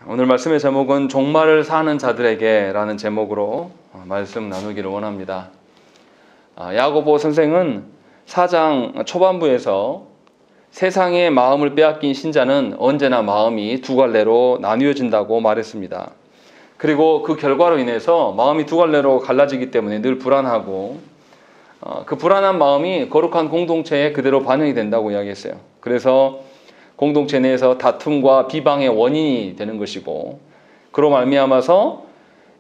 오늘 말씀의 제목은 종말을 사는 자들에게 라는 제목으로 말씀 나누기를 원합니다. 야고보 선생은 4장 초반부에서 세상의 마음을 빼앗긴 신자는 언제나 마음이 두 갈래로 나뉘어진다고 말했습니다. 그리고 그 결과로 인해서 마음이 두 갈래로 갈라지기 때문에 늘 불안하고 그 불안한 마음이 거룩한 공동체에 그대로 반영이 된다고 이야기했어요. 그래서 공동체 내에서 다툼과 비방의 원인이 되는 것이고, 그로 말미암아서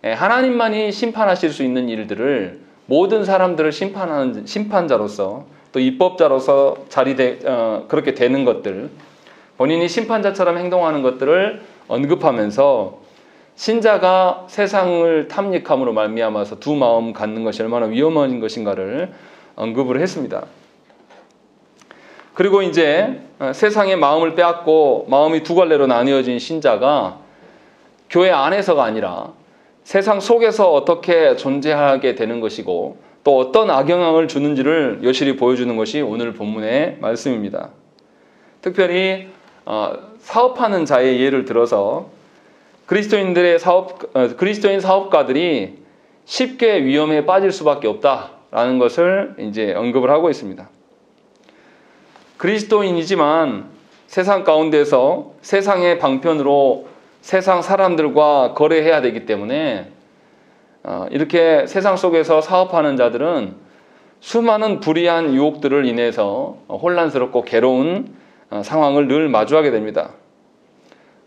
하나님만이 심판하실 수 있는 일들을 모든 사람들을 심판하는 심판자로서 또 입법자로서 그렇게 되는 것들, 본인이 심판자처럼 행동하는 것들을 언급하면서 신자가 세상을 탐닉함으로 말미암아서 두 마음 갖는 것이 얼마나 위험한 것인가를 언급을 했습니다. 그리고 이제 세상의 마음을 빼앗고 마음이 두 갈래로 나뉘어진 신자가 교회 안에서가 아니라 세상 속에서 어떻게 존재하게 되는 것이고 또 어떤 악영향을 주는지를 여실히 보여주는 것이 오늘 본문의 말씀입니다. 특별히 사업하는 자의 예를 들어서 그리스도인 사업가들이 쉽게 위험에 빠질 수밖에 없다라는 것을 이제 언급을 하고 있습니다. 그리스도인이지만 세상 가운데서 세상의 방편으로 세상 사람들과 거래해야 되기 때문에 이렇게 세상 속에서 사업하는 자들은 수많은 불의한 유혹들을 인해서 혼란스럽고 괴로운 상황을 늘 마주하게 됩니다.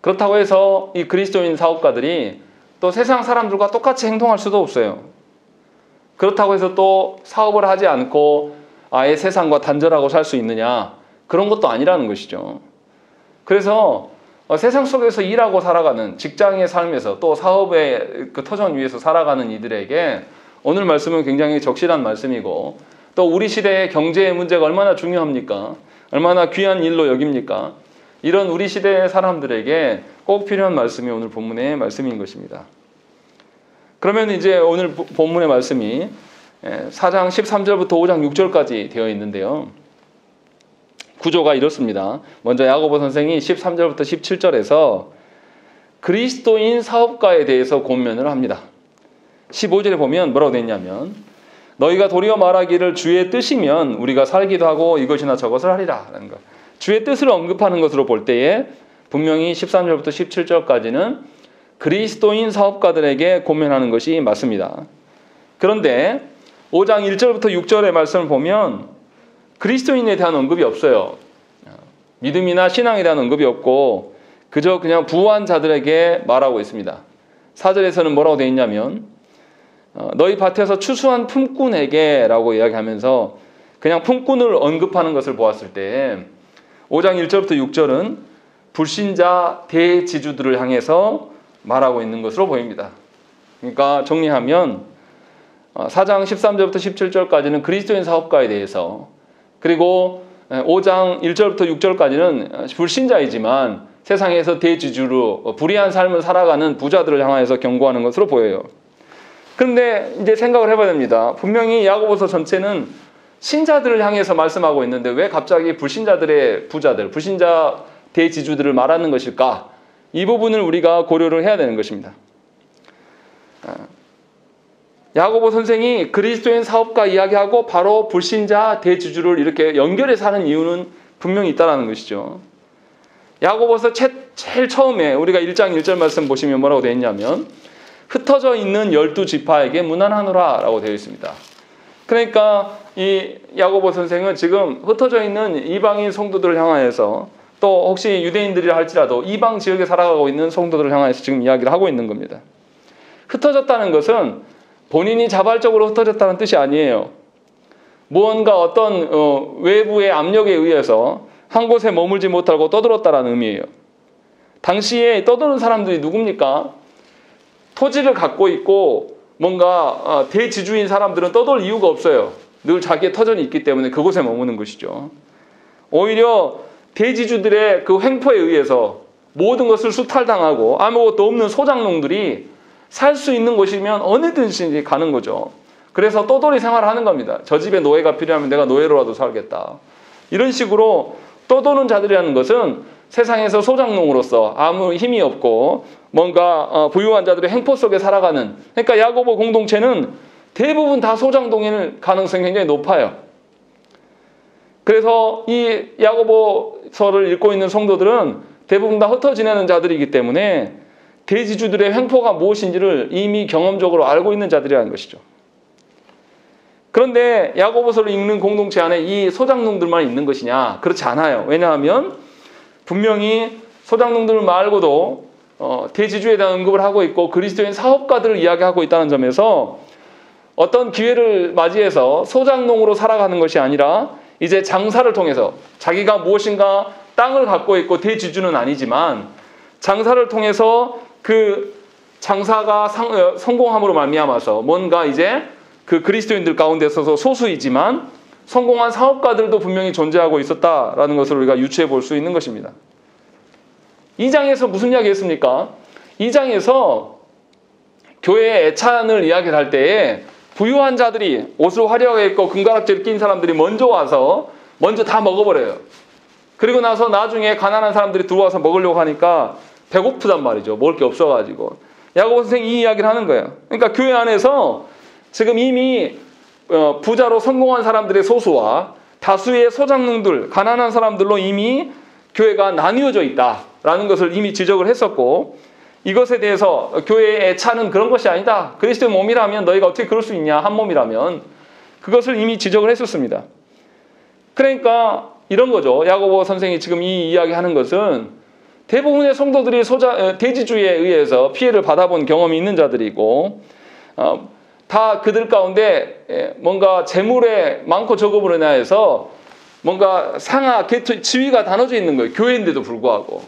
그렇다고 해서 이 그리스도인 사업가들이 또 세상 사람들과 똑같이 행동할 수도 없어요. 그렇다고 해서 또 사업을 하지 않고 아예 세상과 단절하고 살 수 있느냐? 그런 것도 아니라는 것이죠. 그래서 세상 속에서 일하고 살아가는 직장의 삶에서 또 사업의 그 터전 위에서 살아가는 이들에게 오늘 말씀은 굉장히 적실한 말씀이고, 또 우리 시대의 경제의 문제가 얼마나 중요합니까? 얼마나 귀한 일로 여깁니까? 이런 우리 시대의 사람들에게 꼭 필요한 말씀이 오늘 본문의 말씀인 것입니다. 그러면 이제 오늘 본문의 말씀이 4장 13절부터 5장 6절까지 되어 있는데요. 구조가 이렇습니다. 먼저 야고보 선생이 13절부터 17절에서 그리스도인 사업가에 대해서 권면을 합니다. 15절에 보면 뭐라고 되어 있냐면, 너희가 도리어 말하기를 주의 뜻이면 우리가 살기도 하고 이것이나 저것을 하리라 라는 것. 주의 뜻을 언급하는 것으로 볼 때에 분명히 13절부터 17절까지는 그리스도인 사업가들에게 권면하는 것이 맞습니다. 그런데 5장 1절부터 6절의 말씀을 보면 그리스도인에 대한 언급이 없어요. 믿음이나 신앙에 대한 언급이 없고 그저 그냥 부한 자들에게 말하고 있습니다. 4절에서는 뭐라고 되어 있냐면, 너희 밭에서 추수한 품꾼에게 라고 이야기하면서 그냥 품꾼을 언급하는 것을 보았을 때 5장 1절부터 6절은 불신자 대지주들을 향해서 말하고 있는 것으로 보입니다. 그러니까 정리하면 4장 13절부터 17절까지는 그리스도인 사업가에 대해서, 그리고 5장 1절부터 6절까지는 불신자이지만 세상에서 대지주로 불의한 삶을 살아가는 부자들을 향해서 경고하는 것으로 보여요. 그런데 이제 생각을 해봐야 됩니다. 분명히 야고보서 전체는 신자들을 향해서 말씀하고 있는데 왜 갑자기 불신자들의 부자들, 불신자 대지주들을 말하는 것일까? 이 부분을 우리가 고려를 해야 되는 것입니다. 야고보 선생이 그리스도인 사업가 이야기하고 바로 불신자 대지주를 이렇게 연결해서 하는 이유는 분명히 있다는 것이죠. 야고보서 제일 처음에 우리가 1장 1절 말씀 보시면 뭐라고 되어 있냐면, 흩어져 있는 12지파에게 문안하노라 라고 되어 있습니다. 그러니까 이 야고보 선생은 지금 흩어져 있는 이방인 성도들을 향하여서, 또 혹시 유대인들이라 할지라도 이방 지역에 살아가고 있는 성도들을 향해서 지금 이야기를 하고 있는 겁니다. 흩어졌다는 것은 본인이 자발적으로 흩어졌다는 뜻이 아니에요. 무언가 어떤 외부의 압력에 의해서 한 곳에 머물지 못하고 떠들었다는 의미예요. 당시에 떠드는 사람들이 누굽니까? 토지를 갖고 있고 뭔가 대지주인 사람들은 떠돌 이유가 없어요. 늘 자기의 터전이 있기 때문에 그곳에 머무는 것이죠. 오히려 대지주들의 그 횡포에 의해서 모든 것을 수탈당하고 아무것도 없는 소장농들이 살 수 있는 곳이면 어느든지 가는 거죠. 그래서 떠돌이 생활을 하는 겁니다. 저 집에 노예가 필요하면 내가 노예로라도 살겠다. 이런 식으로 떠도는 자들이라는 것은 세상에서 소장농으로서 아무 힘이 없고 뭔가 부유한 자들의 행포 속에 살아가는, 그러니까 야고보 공동체는 대부분 다 소장동일 가능성이 굉장히 높아요. 그래서 이 야고보서를 읽고 있는 성도들은 대부분 다 흩어 지내는 자들이기 때문에 대지주들의 횡포가 무엇인지를 이미 경험적으로 알고 있는 자들이라는 것이죠. 그런데 야고보서를 읽는 공동체 안에 이 소장농들만 있는 것이냐? 그렇지 않아요. 왜냐하면 분명히 소장농들 말고도 대지주에 대한 언급을 하고 있고 그리스도인 사업가들을 이야기하고 있다는 점에서 어떤 기회를 맞이해서 소장농으로 살아가는 것이 아니라 이제 장사를 통해서 자기가 무엇인가 땅을 갖고 있고 대지주는 아니지만 장사를 통해서 그 장사가 성공함으로 말미암아서 뭔가 이제 그 그리스도인들 가운데 있어서 소수이지만 성공한 사업가들도 분명히 존재하고 있었다라는 것을 우리가 유추해 볼 수 있는 것입니다. 2장에서 무슨 이야기 했습니까? 2장에서 교회의 애찬을 이야기를 할 때에 부유한 자들이 옷을 화려하게 입고 금가락지를 낀 사람들이 먼저 와서 먼저 다 먹어버려요. 그리고 나서 나중에 가난한 사람들이 들어와서 먹으려고 하니까 배고프단 말이죠. 먹을 게 없어가지고. 야고보 선생이 이 이야기를 하는 거예요. 그러니까 교회 안에서 지금 이미 부자로 성공한 사람들의 소수와 다수의 소장농들, 가난한 사람들로 이미 교회가 나뉘어져 있다라는 것을 이미 지적을 했었고, 이것에 대해서 교회의 애찬은 그런 것이 아니다. 그리스도의 몸이라면 너희가 어떻게 그럴 수 있냐, 한 몸이라면. 그것을 이미 지적을 했었습니다. 그러니까 이런 거죠. 야고보 선생이 지금 이 이야기하는 것은 대부분의 성도들이 대지주에 의해서 피해를 받아본 경험이 있는 자들이고 다 그들 가운데 뭔가 재물의 많고 적음으로 인하여서 뭔가 상하, 계층, 지위가 나눠져 있는 거예요. 교회인데도 불구하고.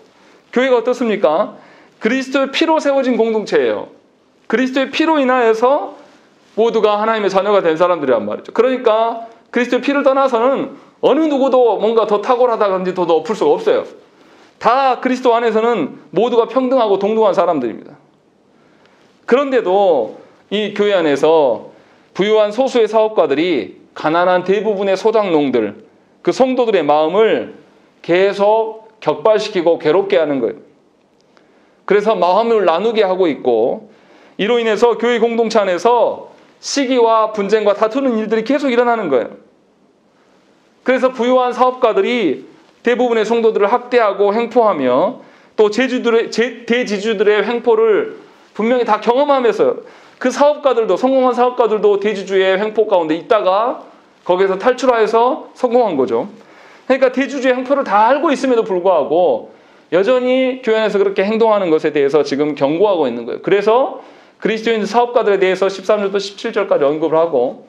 교회가 어떻습니까? 그리스도의 피로 세워진 공동체예요. 그리스도의 피로 인하여서 모두가 하나님의 자녀가 된 사람들이란 말이죠. 그러니까 그리스도의 피를 떠나서는 어느 누구도 뭔가 더 탁월하다든지 더 높을 수가 없어요. 다 그리스도 안에서는 모두가 평등하고 동등한 사람들입니다. 그런데도 이 교회 안에서 부유한 소수의 사업가들이 가난한 대부분의 소장농들, 그 성도들의 마음을 계속 격발시키고 괴롭게 하는 거예요. 그래서 마음을 나누게 하고 있고, 이로 인해서 교회 공동체 안에서 시기와 분쟁과 다투는 일들이 계속 일어나는 거예요. 그래서 부유한 사업가들이 대부분의 성도들을 학대하고 횡포하며 또 대지주들의 횡포를 분명히 다 경험하면서 그 사업가들도, 성공한 사업가들도 대지주의 횡포 가운데 있다가 거기에서 탈출하여서 성공한 거죠. 그러니까 대지주의 횡포를 다 알고 있음에도 불구하고 여전히 교회 안에서 그렇게 행동하는 것에 대해서 지금 경고하고 있는 거예요. 그래서 그리스도인 사업가들에 대해서 13절부터 17절까지 언급을 하고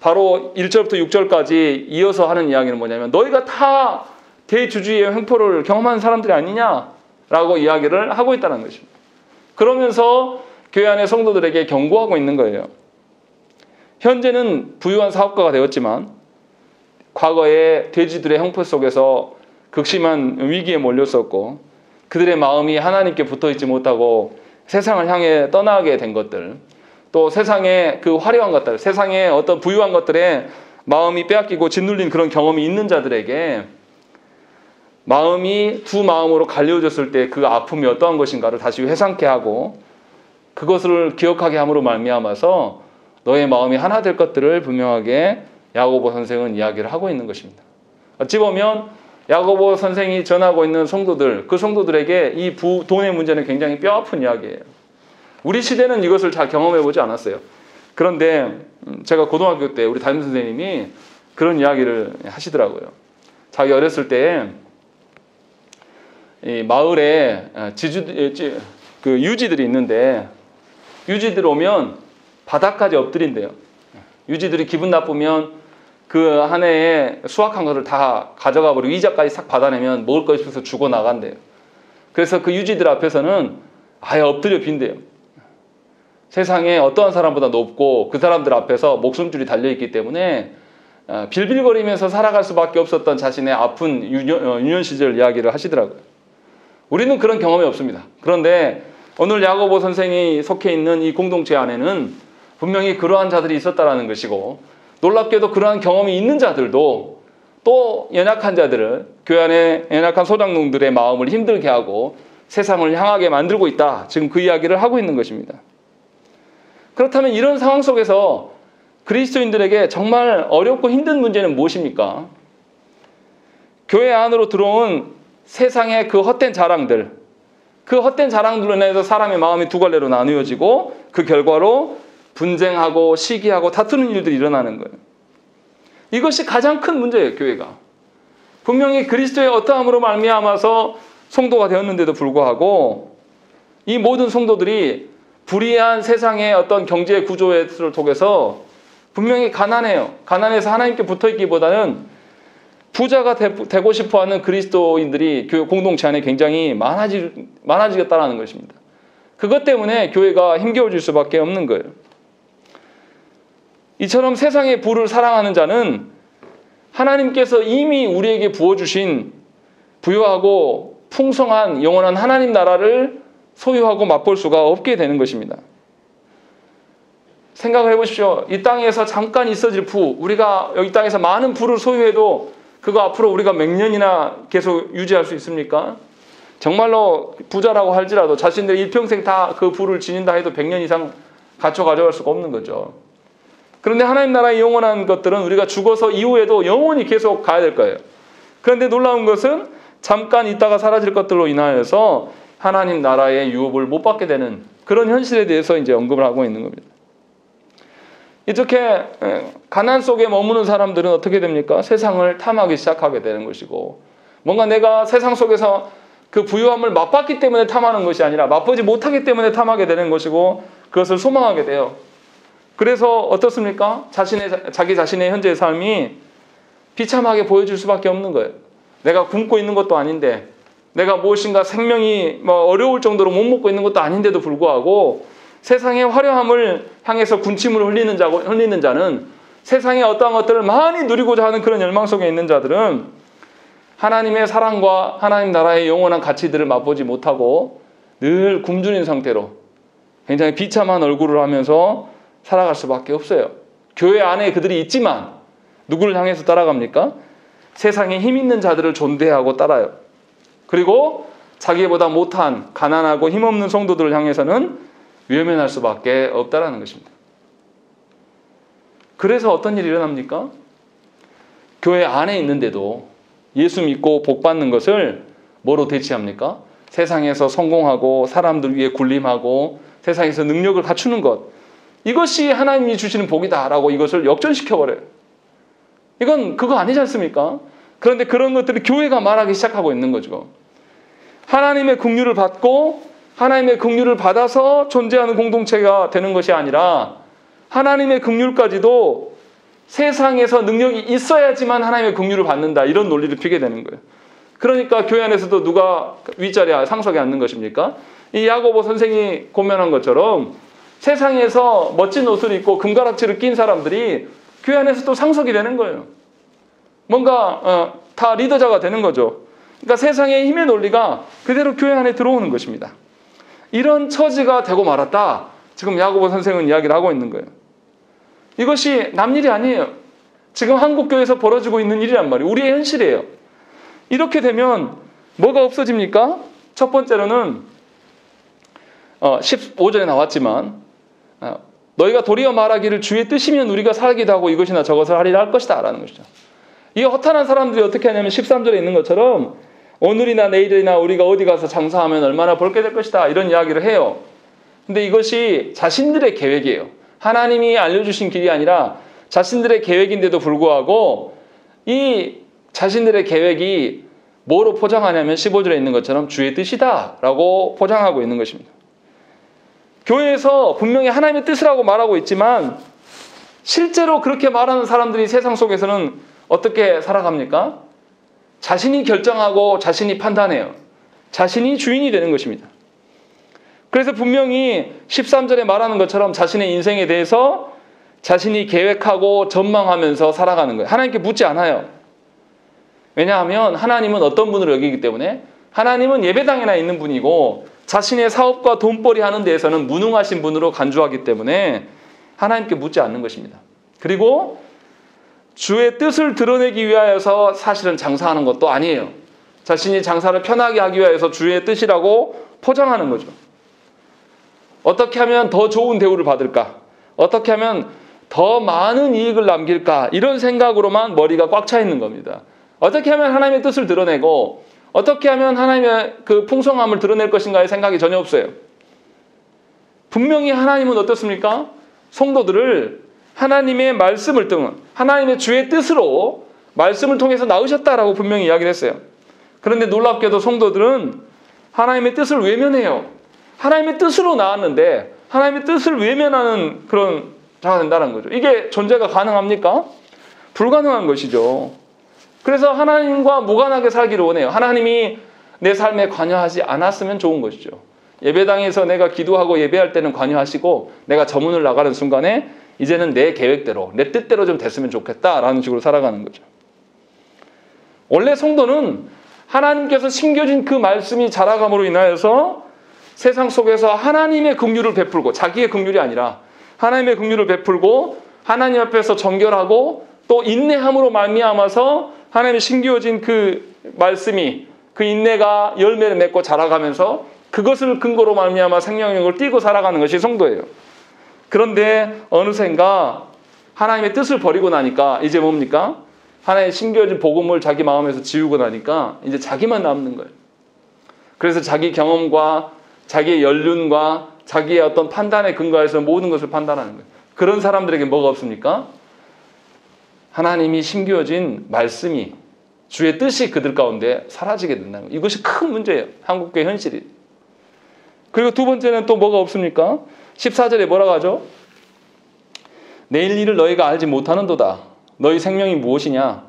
바로 1절부터 6절까지 이어서 하는 이야기는 뭐냐면 너희가 다 대주주의 횡포를 경험한 사람들이 아니냐라고 이야기를 하고 있다는 것입니다. 그러면서 교회 안의 성도들에게 경고하고 있는 거예요. 현재는 부유한 사업가가 되었지만 과거에 돼지들의 형포 속에서 극심한 위기에 몰렸었고 그들의 마음이 하나님께 붙어있지 못하고 세상을 향해 떠나게 된 것들, 또 세상의 그 화려한 것들, 세상의 어떤 부유한 것들에 마음이 빼앗기고 짓눌린 그런 경험이 있는 자들에게 마음이 두 마음으로 갈려졌을 때 그 아픔이 어떠한 것인가를 다시 회상케 하고 그것을 기억하게 함으로 말미암아서 너의 마음이 하나 될 것들을 분명하게 야고보 선생은 이야기를 하고 있는 것입니다. 어찌 보면 야고보 선생이 전하고 있는 성도들, 그 성도들에게 이 돈의 문제는 굉장히 뼈아픈 이야기예요. 우리 시대는 이것을 잘 경험해보지 않았어요. 그런데 제가 고등학교 때 우리 담임 선생님이 그런 이야기를 하시더라고요. 자기 어렸을 때 이 마을에 유지들이 있는데 유지들 오면 바닥까지 엎드린대요. 유지들이 기분 나쁘면 그 한 해에 수확한 것을 다 가져가 버리고 이자까지 싹 받아내면 먹을 거 있어서 주고 나간대요. 그래서 그 유지들 앞에서는 아예 엎드려 빈대요. 세상에 어떠한 사람보다 높고 그 사람들 앞에서 목숨줄이 달려있기 때문에 빌빌거리면서 살아갈 수밖에 없었던 자신의 아픈 유년 시절 이야기를 하시더라고요. 우리는 그런 경험이 없습니다. 그런데 오늘 야고보 선생이 속해 있는 이 공동체 안에는 분명히 그러한 자들이 있었다라는 것이고 놀랍게도 그러한 경험이 있는 자들도 또 연약한 자들을 교회 안에 연약한 소장농들의 마음을 힘들게 하고 세상을 향하게 만들고 있다. 지금 그 이야기를 하고 있는 것입니다. 그렇다면 이런 상황 속에서 그리스도인들에게 정말 어렵고 힘든 문제는 무엇입니까? 교회 안으로 들어온 세상의 그 헛된 자랑들, 그 헛된 자랑들로 인해서 사람의 마음이 두 갈래로 나누어지고 그 결과로 분쟁하고 시기하고 다투는 일들이 일어나는 거예요. 이것이 가장 큰 문제예요, 교회가. 분명히 그리스도의 어떠함으로 말미암아서 성도가 되었는데도 불구하고 이 모든 성도들이 불의한 세상의 어떤 경제 구조를 통해서 분명히 가난해요. 가난해서 하나님께 붙어있기보다는 부자가 되고 싶어하는 그리스도인들이 교회 공동체 안에 굉장히 많아지겠다는 것입니다. 그것 때문에 교회가 힘겨워질 수밖에 없는 거예요. 이처럼 세상의 부를 사랑하는 자는 하나님께서 이미 우리에게 부어주신 부유하고 풍성한 영원한 하나님 나라를 소유하고 맛볼 수가 없게 되는 것입니다. 생각을 해보십시오. 이 땅에서 잠깐 있어질 부, 우리가 여기 땅에서 많은 부를 소유해도 그거 앞으로 우리가 몇 년이나 계속 유지할 수 있습니까? 정말로 부자라고 할지라도 자신들의 일평생 다 그 부를 지닌다 해도 100년 이상 갖춰 가져갈 수가 없는 거죠. 그런데 하나님 나라의 영원한 것들은 우리가 죽어서 이후에도 영원히 계속 가야 될 거예요. 그런데 놀라운 것은 잠깐 있다가 사라질 것들로 인하여서 하나님 나라의 유업을 못 받게 되는 그런 현실에 대해서 이제 언급을 하고 있는 겁니다. 이렇게 가난 속에 머무는 사람들은 어떻게 됩니까? 세상을 탐하기 시작하게 되는 것이고, 뭔가 내가 세상 속에서 그 부유함을 맛봤기 때문에 탐하는 것이 아니라 맛보지 못하기 때문에 탐하게 되는 것이고, 그것을 소망하게 돼요. 그래서 어떻습니까? 자기 자신의 현재의 삶이 비참하게 보여질 수밖에 없는 거예요. 내가 굶고 있는 것도 아닌데, 내가 무엇인가 생명이 어려울 정도로 못 먹고 있는 것도 아닌데도 불구하고 세상의 화려함을 향해서 군침을 흘리는 자는, 세상의 어떠한 것들을 많이 누리고자 하는 그런 열망 속에 있는 자들은 하나님의 사랑과 하나님 나라의 영원한 가치들을 맛보지 못하고 늘 굶주린 상태로 굉장히 비참한 얼굴을 하면서 살아갈 수밖에 없어요. 교회 안에 그들이 있지만 누구를 향해서 따라갑니까? 세상에 힘 있는 자들을 존대하고 따라요. 그리고 자기보다 못한 가난하고 힘없는 성도들을 향해서는 외면할 수밖에 없다라는 것입니다. 그래서 어떤 일이 일어납니까? 교회 안에 있는데도 예수 믿고 복 받는 것을 뭐로 대체합니까? 세상에서 성공하고 사람들 위해 군림하고 세상에서 능력을 갖추는 것, 이것이 하나님이 주시는 복이다라고 이것을 역전시켜버려요. 이건 그거 아니지 않습니까? 그런데 그런 것들을 교회가 말하기 시작하고 있는 거죠. 하나님의 긍휼을 받고 하나님의 긍휼을 받아서 존재하는 공동체가 되는 것이 아니라 하나님의 긍휼까지도 세상에서 능력이 있어야지만 하나님의 긍휼을 받는다, 이런 논리를 피게 되는 거예요. 그러니까 교회 안에서도 누가 윗자리에 상석에 앉는 것입니까? 이 야고보 선생이 고면한 것처럼 세상에서 멋진 옷을 입고 금가락지를 낀 사람들이 교회 안에서 또 상석이 되는 거예요. 뭔가 다 리더자가 되는 거죠. 그러니까 세상의 힘의 논리가 그대로 교회 안에 들어오는 것입니다. 이런 처지가 되고 말았다, 지금 야고보 선생은 이야기를 하고 있는 거예요. 이것이 남일이 아니에요. 지금 한국교회에서 벌어지고 있는 일이란 말이에요. 우리의 현실이에요. 이렇게 되면 뭐가 없어집니까? 첫 번째로는 15절에 나왔지만 너희가 도리어 말하기를 주의 뜻이면 우리가 살기도 하고 이것이나 저것을 하리라 할 것이다 라는 것이죠. 이 허탄한 사람들이 어떻게 하냐면 13절에 있는 것처럼 오늘이나 내일이나 우리가 어디 가서 장사하면 얼마나 벌게 될 것이다, 이런 이야기를 해요. 근데 이것이 자신들의 계획이에요. 하나님이 알려주신 길이 아니라 자신들의 계획인데도 불구하고 이 자신들의 계획이 뭐로 포장하냐면 15절에 있는 것처럼 주의 뜻이다 라고 포장하고 있는 것입니다. 교회에서 분명히 하나님의 뜻이라고 말하고 있지만 실제로 그렇게 말하는 사람들이 세상 속에서는 어떻게 살아갑니까? 자신이 결정하고 자신이 판단해요. 자신이 주인이 되는 것입니다. 그래서 분명히 13절에 말하는 것처럼 자신의 인생에 대해서 자신이 계획하고 전망하면서 살아가는 거예요. 하나님께 묻지 않아요. 왜냐하면 하나님은 어떤 분으로 여기기 때문에, 하나님은 예배당에나 있는 분이고 자신의 사업과 돈벌이 하는 데에서는 무능하신 분으로 간주하기 때문에 하나님께 묻지 않는 것입니다. 그리고 주의 뜻을 드러내기 위하여서 사실은 장사하는 것도 아니에요. 자신이 장사를 편하게 하기 위해서 주의 뜻이라고 포장하는 거죠. 어떻게 하면 더 좋은 대우를 받을까? 어떻게 하면 더 많은 이익을 남길까? 이런 생각으로만 머리가 꽉 차 있는 겁니다. 어떻게 하면 하나님의 뜻을 드러내고 어떻게 하면 하나님의 그 풍성함을 드러낼 것인가의 생각이 전혀 없어요. 분명히 하나님은 어떻습니까? 성도들을 하나님의 말씀을 등은 하나님의 주의 뜻으로 말씀을 통해서 낳으셨다라고 분명히 이야기를 했어요. 그런데 놀랍게도 성도들은 하나님의 뜻을 외면해요. 하나님의 뜻으로 나왔는데 하나님의 뜻을 외면하는 그런 자가 된다는 거죠. 이게 존재가 가능합니까? 불가능한 것이죠. 그래서 하나님과 무관하게 살기를 원해요. 하나님이 내 삶에 관여하지 않았으면 좋은 것이죠. 예배당에서 내가 기도하고 예배할 때는 관여하시고 내가 저문을 나가는 순간에 이제는 내 계획대로 내 뜻대로 좀 됐으면 좋겠다라는 식으로 살아가는 거죠. 원래 성도는 하나님께서 심겨진 그 말씀이 자라감으로 인하여서 세상 속에서 하나님의 긍휼을 베풀고 자기의 긍휼이 아니라 하나님의 긍휼을 베풀고 하나님 앞에서 정결하고 또 인내함으로 말미암아서 하나님의 심겨진 그 말씀이 그 인내가 열매를 맺고 자라가면서 그것을 근거로 말미암아 생명력을 띠고 살아가는 것이 성도예요. 그런데 어느샌가 하나님의 뜻을 버리고 나니까 이제 뭡니까? 하나님의 심겨진 복음을 자기 마음에서 지우고 나니까 이제 자기만 남는 거예요. 그래서 자기 경험과 자기의 연륜과 자기의 어떤 판단에 근거해서 모든 것을 판단하는 거예요. 그런 사람들에게 뭐가 없습니까? 하나님이 심겨진 말씀이 주의 뜻이 그들 가운데 사라지게 된다는 거예요. 이것이 큰 문제예요. 한국교회 현실이. 그리고 두 번째는 또 뭐가 없습니까? 14절에 뭐라고 하죠? 내일 일을 너희가 알지 못하는도다. 너희 생명이 무엇이냐?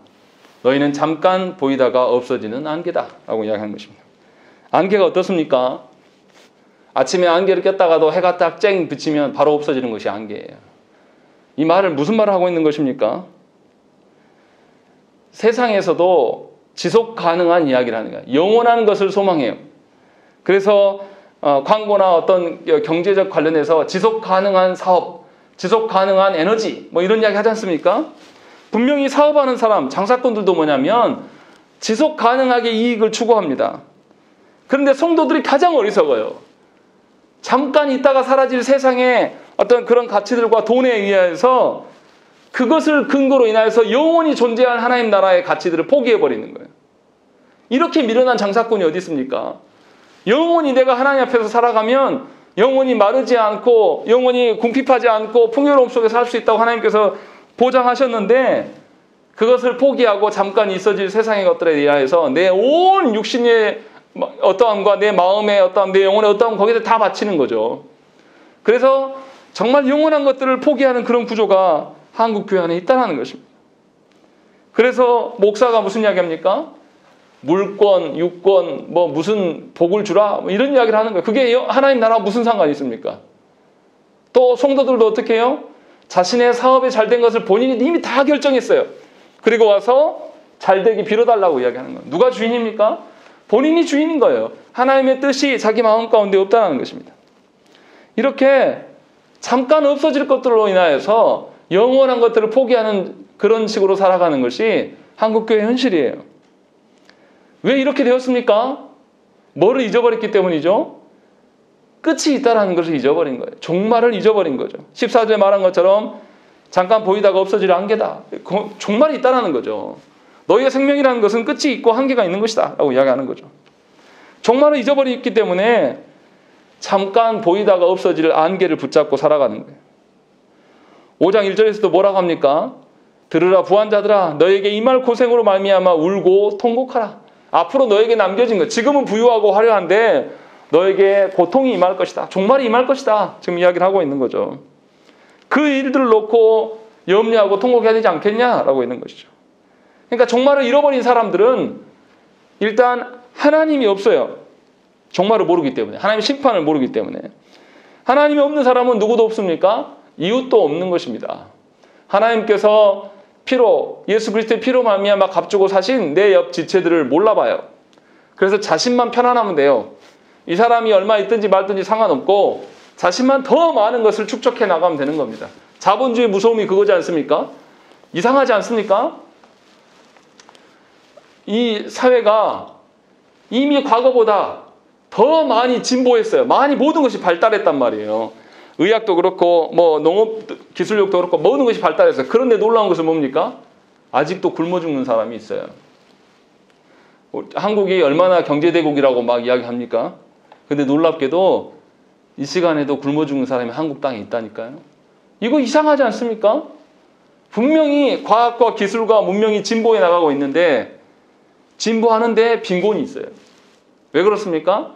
너희는 잠깐 보이다가 없어지는 안개다 라고 이야기하는 것입니다. 안개가 어떻습니까? 아침에 안개를 꼈다가도 해가 딱 쨍 비치면 바로 없어지는 것이 안개예요. 이 말을 무슨 말을 하고 있는 것입니까? 세상에서도 지속 가능한 이야기를 하는 거예요. 영원한 것을 소망해요. 그래서 광고나 어떤 경제적 관련해서 지속 가능한 사업, 지속 가능한 에너지 뭐 이런 이야기 하지 않습니까? 분명히 사업하는 사람, 장사꾼들도 뭐냐면 지속 가능하게 이익을 추구합니다. 그런데 성도들이 가장 어리석어요. 잠깐 있다가 사라질 세상의 어떤 그런 가치들과 돈에 의해서 그것을 근거로 인하여서 영원히 존재할 하나님 나라의 가치들을 포기해버리는 거예요. 이렇게 미련한 장사꾼이 어디 있습니까? 영원히 내가 하나님 앞에서 살아가면 영원히 마르지 않고 영원히 궁핍하지 않고 풍요로움 속에 살 수 있다고 하나님께서 보장하셨는데 그것을 포기하고 잠깐 있어질 세상의 것들에 의해서 내 온 육신의 어떠함과 내 마음의 어떠함, 내 영혼의 어떠함 거기에 다 바치는 거죠. 그래서 정말 영원한 것들을 포기하는 그런 구조가 한국교회 안에 있다는 것입니다. 그래서 목사가 무슨 이야기합니까? 물권, 유권, 뭐 무슨 복을 주라 뭐 이런 이야기를 하는 거예요. 그게 하나님 나라와 무슨 상관이 있습니까? 또 성도들도 어떻게 해요? 자신의 사업에 잘된 것을 본인이 이미 다 결정했어요. 그리고 와서 잘되기 빌어달라고 이야기하는 거예요. 누가 주인입니까? 본인이 주인인 거예요. 하나님의 뜻이 자기 마음 가운데 없다는 것입니다. 이렇게 잠깐 없어질 것들로 인하여서 영원한 것들을 포기하는 그런 식으로 살아가는 것이 한국교회 현실이에요. 왜 이렇게 되었습니까? 뭐를 잊어버렸기 때문이죠? 끝이 있다는 것을 잊어버린 거예요. 종말을 잊어버린 거죠. 14절에 말한 것처럼 잠깐 보이다가 없어질 안개다. 종말이 있다는 거죠. 너희의 생명이라는 것은 끝이 있고 한계가 있는 것이다 라고 이야기하는 거죠. 종말을 잊어버렸기 때문에 잠깐 보이다가 없어질 안개를 붙잡고 살아가는 거예요. 5장 1절에서도 뭐라고 합니까? 들으라 부한자들아 너에게 임할 고생으로 말미암아 울고 통곡하라. 앞으로 너에게 남겨진 것, 지금은 부유하고 화려한데 너에게 고통이 임할 것이다. 종말이 임할 것이다. 지금 이야기를 하고 있는 거죠. 그 일들을 놓고 염려하고 통곡해야 되지 않겠냐라고 있는 것이죠. 그러니까 종말을 잃어버린 사람들은 일단 하나님이 없어요. 종말을 모르기 때문에. 하나님의 심판을 모르기 때문에. 하나님이 없는 사람은 누구도 없습니까? 이웃도 없는 것입니다. 하나님께서 피로, 예수 그리스도의 피로 말미암아 값주고 사신 내 옆 지체들을 몰라봐요. 그래서 자신만 편안하면 돼요. 이 사람이 얼마 있든지 말든지 상관없고 자신만 더 많은 것을 축적해 나가면 되는 겁니다. 자본주의 무서움이 그거지 않습니까? 이상하지 않습니까? 이 사회가 이미 과거보다 더 많이 진보했어요. 많이 모든 것이 발달했단 말이에요. 의학도 그렇고 뭐 농업 기술력도 그렇고 모든 것이 발달했어요. 그런데 놀라운 것은 뭡니까? 아직도 굶어 죽는 사람이 있어요. 한국이 얼마나 경제대국이라고 막 이야기합니까? 근데 놀랍게도 이 시간에도 굶어 죽는 사람이 한국 땅에 있다니까요. 이거 이상하지 않습니까? 분명히 과학과 기술과 문명이 진보해 나가고 있는데 진보하는데 빈곤이 있어요. 왜 그렇습니까?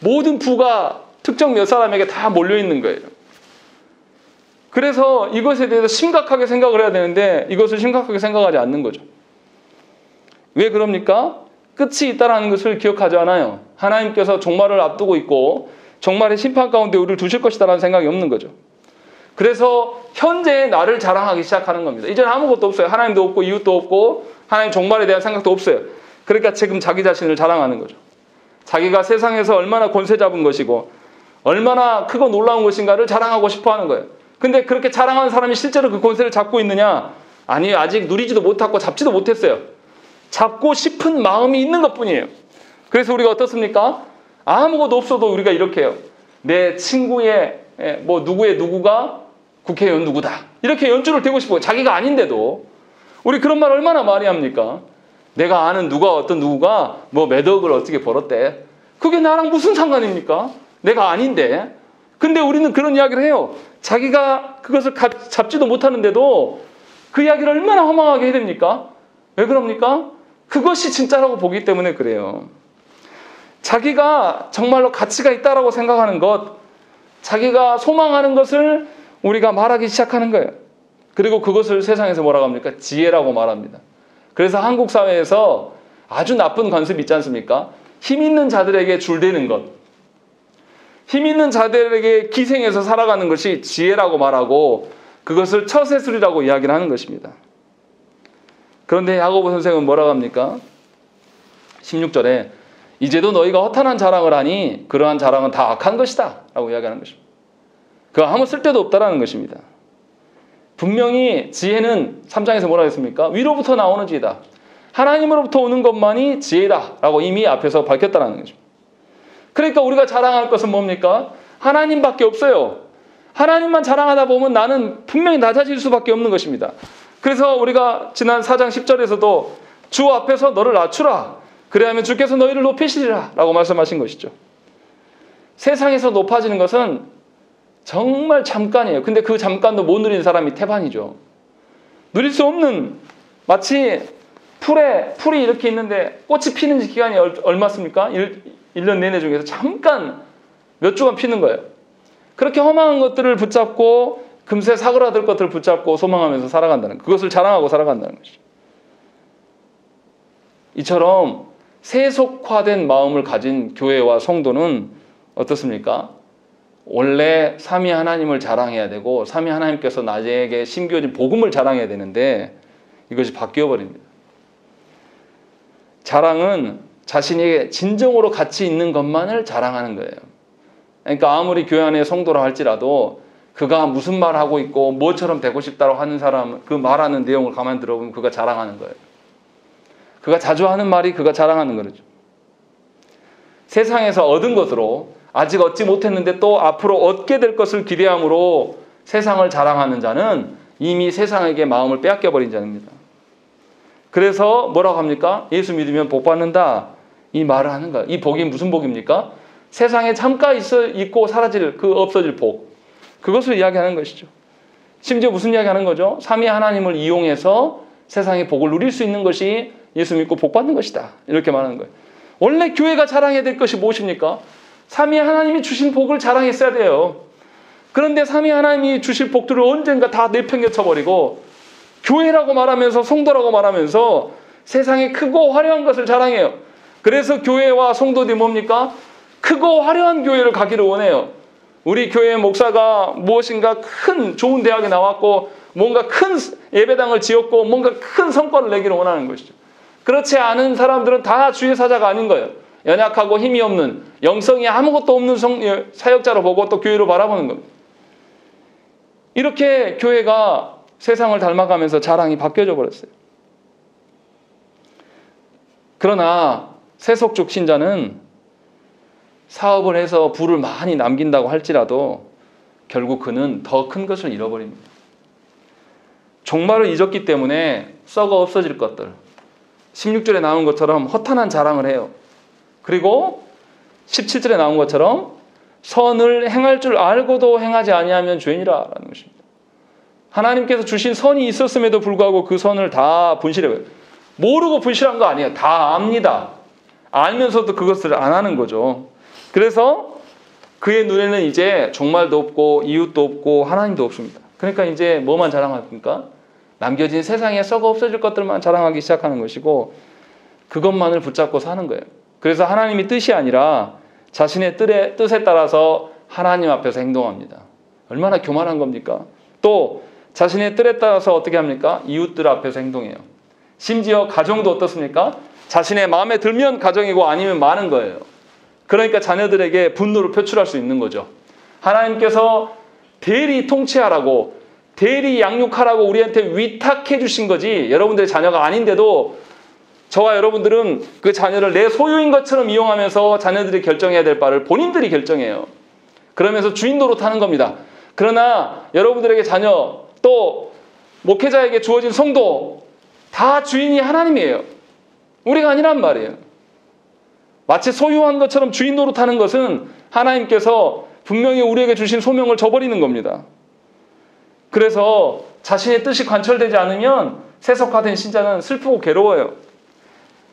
모든 부가 특정 몇 사람에게 다 몰려 있는 거예요. 그래서 이것에 대해서 심각하게 생각을 해야 되는데 이것을 심각하게 생각하지 않는 거죠. 왜 그럽니까? 끝이 있다는 것을 기억하지 않아요. 하나님께서 종말을 앞두고 있고 종말의 심판 가운데 우리를 두실 것이다라는 생각이 없는 거죠. 그래서 현재의 나를 자랑하기 시작하는 겁니다. 이제는 아무것도 없어요. 하나님도 없고 이웃도 없고 하나님 종말에 대한 생각도 없어요. 그러니까 지금 자기 자신을 자랑하는 거죠. 자기가 세상에서 얼마나 권세 잡은 것이고 얼마나 크고 놀라운 것인가를 자랑하고 싶어 하는 거예요. 근데 그렇게 자랑하는 사람이 실제로 그 권세를 잡고 있느냐? 아니요. 아직 누리지도 못하고 잡지도 못했어요. 잡고 싶은 마음이 있는 것뿐이에요. 그래서 우리가 어떻습니까? 아무것도 없어도 우리가 이렇게 해요. 내 친구의 뭐 누구의 누구가 국회의원 누구다. 이렇게 연주를 대고 싶어요. 자기가 아닌데도. 우리 그런 말 얼마나 많이 합니까? 내가 아는 누가 어떤 누구가 뭐 몇 억을 어떻게 벌었대. 그게 나랑 무슨 상관입니까? 내가 아닌데. 근데 우리는 그런 이야기를 해요. 자기가 그것을 잡지도 못하는데도 그 이야기를 얼마나 허망하게 해야 됩니까? 왜 그럽니까? 그것이 진짜라고 보기 때문에 그래요. 자기가 정말로 가치가 있다라고 생각하는 것, 자기가 소망하는 것을 우리가 말하기 시작하는 거예요. 그리고 그것을 세상에서 뭐라고 합니까? 지혜라고 말합니다. 그래서 한국 사회에서 아주 나쁜 관습이 있지 않습니까? 힘 있는 자들에게 줄대는 것. 힘 있는 자들에게 기생해서 살아가는 것이 지혜라고 말하고 그것을 처세술이라고 이야기를 하는 것입니다. 그런데 야고보 선생은 뭐라고 합니까? 16절에 이제도 너희가 허탄한 자랑을 하니 그러한 자랑은 다 악한 것이다 라고 이야기하는 것입니다. 그거 아무 쓸데도 없다라는 것입니다. 분명히 지혜는 3장에서 뭐라고 했습니까? 위로부터 나오는 지혜다. 하나님으로부터 오는 것만이 지혜다 라고 이미 앞에서 밝혔다는 거죠. 그러니까 우리가 자랑할 것은 뭡니까? 하나님밖에 없어요. 하나님만 자랑하다 보면 나는 분명히 낮아질 수밖에 없는 것입니다. 그래서 우리가 지난 4장 10절에서도 주 앞에서 너를 낮추라. 그래야면 주께서 너희를 높이시리라 라고 말씀하신 것이죠. 세상에서 높아지는 것은 정말 잠깐이에요. 근데 그 잠깐도 못 누리는 사람이 태반이죠. 누릴 수 없는, 마치 풀이 이렇게 있는데 꽃이 피는 기간이 얼마습니까? 1년 내내 중에서 잠깐 몇 주간 피는 거예요. 그렇게 허망한 것들을 붙잡고 금세 사그라들 것들을 붙잡고 소망하면서 살아간다는 것. 그것을 자랑하고 살아간다는 것이죠. 이처럼 세속화된 마음을 가진 교회와 성도는 어떻습니까? 원래 삼위 하나님을 자랑해야 되고 삼위 하나님께서 나에게 심겨진 복음을 자랑해야 되는데 이것이 바뀌어 버립니다. 자랑은 자신이 진정으로 가치 있는 것만을 자랑하는 거예요. 그러니까 아무리 교회 안에 성도라 할지라도 그가 무슨 말을 하고 있고 뭐처럼 되고 싶다고 하는 사람, 그 말하는 내용을 가만히 들어보면 그가 자랑하는 거예요. 그가 자주 하는 말이 그가 자랑하는 거죠. 세상에서 얻은 것으로 아직 얻지 못했는데 또 앞으로 얻게 될 것을 기대함으로 세상을 자랑하는 자는 이미 세상에게 마음을 빼앗겨버린 자입니다. 그래서 뭐라고 합니까? 예수 믿으면 복 받는다. 이 말을 하는 거예요. 이 복이 무슨 복입니까? 세상에 잠깐 있고 사라질 그 없어질 복. 그것을 이야기하는 것이죠. 심지어 무슨 이야기하는 거죠? 삼위 하나님을 이용해서 세상의 복을 누릴 수 있는 것이 예수 믿고 복 받는 것이다. 이렇게 말하는 거예요. 원래 교회가 자랑해야 될 것이 무엇입니까? 삼위 하나님이 주신 복을 자랑했어야 돼요. 그런데 삼위 하나님이 주실 복들을 언젠가 다 내팽개쳐버리고 교회라고 말하면서 성도라고 말하면서 세상에 크고 화려한 것을 자랑해요. 그래서 교회와 성도들이 뭡니까? 크고 화려한 교회를 가기를 원해요. 우리 교회 목사가 무엇인가 큰 좋은 대학에 나왔고 뭔가 큰 예배당을 지었고 뭔가 큰 성과를 내기를 원하는 것이죠. 그렇지 않은 사람들은 다 주의 사자가 아닌 거예요. 연약하고 힘이 없는, 영성이 아무것도 없는 사역자로 보고 또 교회로 바라보는 겁니다. 이렇게 교회가 세상을 닮아가면서 자랑이 바뀌어져 버렸어요. 그러나 세속적 신자는 사업을 해서 부를 많이 남긴다고 할지라도 결국 그는 더 큰 것을 잃어버립니다. 종말을 잊었기 때문에 썩어 없어질 것들, 16절에 나온 것처럼 허탄한 자랑을 해요. 그리고 17절에 나온 것처럼 선을 행할 줄 알고도 행하지 아니하면 죄인이라 라는 것입니다. 하나님께서 주신 선이 있었음에도 불구하고 그 선을 다 분실해요. 모르고 분실한 거 아니에요. 다 압니다. 알면서도 그것을 안 하는 거죠. 그래서 그의 눈에는 이제 종말도 없고 이웃도 없고 하나님도 없습니다. 그러니까 이제 뭐만 자랑합니까? 남겨진 세상에 썩어 없어질 것들만 자랑하기 시작하는 것이고 그것만을 붙잡고 사는 거예요. 그래서 하나님의 뜻이 아니라 자신의 뜻에 따라서 하나님 앞에서 행동합니다. 얼마나 교만한 겁니까? 또 자신의 뜻에 따라서 어떻게 합니까? 이웃들 앞에서 행동해요. 심지어 가정도 어떻습니까? 자신의 마음에 들면 가정이고 아니면 많은 거예요. 그러니까 자녀들에게 분노를 표출할 수 있는 거죠. 하나님께서 대리 통치하라고 대리 양육하라고 우리한테 위탁해 주신 거지 여러분들의 자녀가 아닌데도 저와 여러분들은 그 자녀를 내 소유인 것처럼 이용하면서 자녀들이 결정해야 될 바를 본인들이 결정해요. 그러면서 주인 노릇하는 겁니다. 그러나 여러분들에게 자녀 또 목회자에게 주어진 성도 다 주인이 하나님이에요. 우리가 아니란 말이에요. 마치 소유한 것처럼 주인 노릇하는 것은 하나님께서 분명히 우리에게 주신 소명을 저버리는 겁니다. 그래서 자신의 뜻이 관철되지 않으면 세속화된 신자는 슬프고 괴로워요.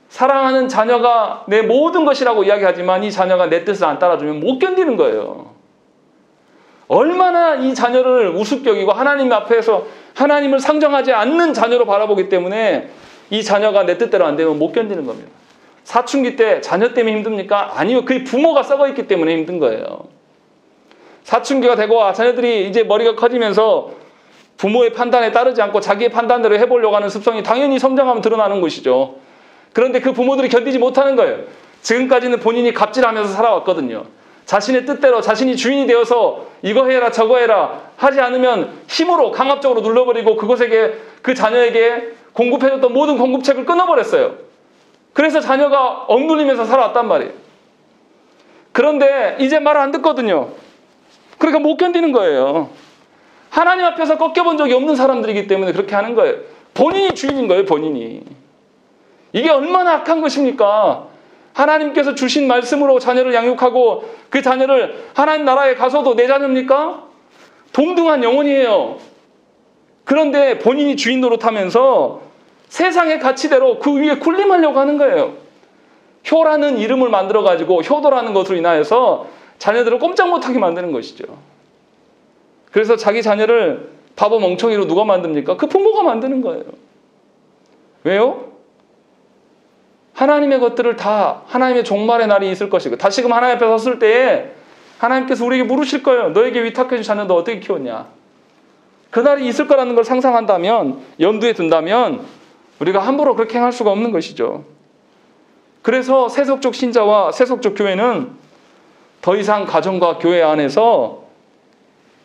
사랑하는 자녀가 내 모든 것이라고 이야기하지만 이 자녀가 내 뜻을 안 따라주면 못 견디는 거예요. 얼마나 이 자녀를 우습게 여기고 하나님 앞에서 하나님을 상정하지 않는 자녀로 바라보기 때문에 이 자녀가 내 뜻대로 안 되면 못 견디는 겁니다. 사춘기 때 자녀 때문에 힘듭니까? 아니요. 그의 부모가 썩어있기 때문에 힘든 거예요. 사춘기가 되고 자녀들이 이제 머리가 커지면서 부모의 판단에 따르지 않고 자기의 판단대로 해보려고 하는 습성이 당연히 성장하면 드러나는 것이죠. 그런데 그 부모들이 견디지 못하는 거예요. 지금까지는 본인이 갑질하면서 살아왔거든요. 자신의 뜻대로 자신이 주인이 되어서 이거 해라 저거 해라 하지 않으면 힘으로 강압적으로 눌러버리고 그것에게 그 자녀에게 공급해줬던 모든 공급책을 끊어버렸어요. 그래서 자녀가 억눌리면서 살아왔단 말이에요. 그런데 이제 말 안 듣거든요. 그러니까 못 견디는 거예요. 하나님 앞에서 꺾여본 적이 없는 사람들이기 때문에 그렇게 하는 거예요. 본인이 주인인 거예요. 본인이. 이게 얼마나 악한 것입니까? 하나님께서 주신 말씀으로 자녀를 양육하고 그 자녀를 하나님 나라에 가서도 내 자녀입니까? 동등한 영혼이에요. 그런데 본인이 주인 노릇하면서 세상의 가치대로 그 위에 군림하려고 하는 거예요. 효라는 이름을 만들어가지고 효도라는 것으로 인하여서 자녀들을 꼼짝 못하게 만드는 것이죠. 그래서 자기 자녀를 바보 멍청이로 누가 만듭니까? 그 부모가 만드는 거예요. 왜요? 하나님의 것들을 다 하나님의 종말의 날이 있을 것이고 다시금 하나님 앞에 섰을 때에 하나님께서 우리에게 물으실 거예요. 너에게 위탁해준 자녀 너 어떻게 키웠냐? 그날이 있을 거라는 걸 상상한다면 염두에 둔다면 우리가 함부로 그렇게 행할 수가 없는 것이죠. 그래서 세속적 신자와 세속적 교회는 더 이상 가정과 교회 안에서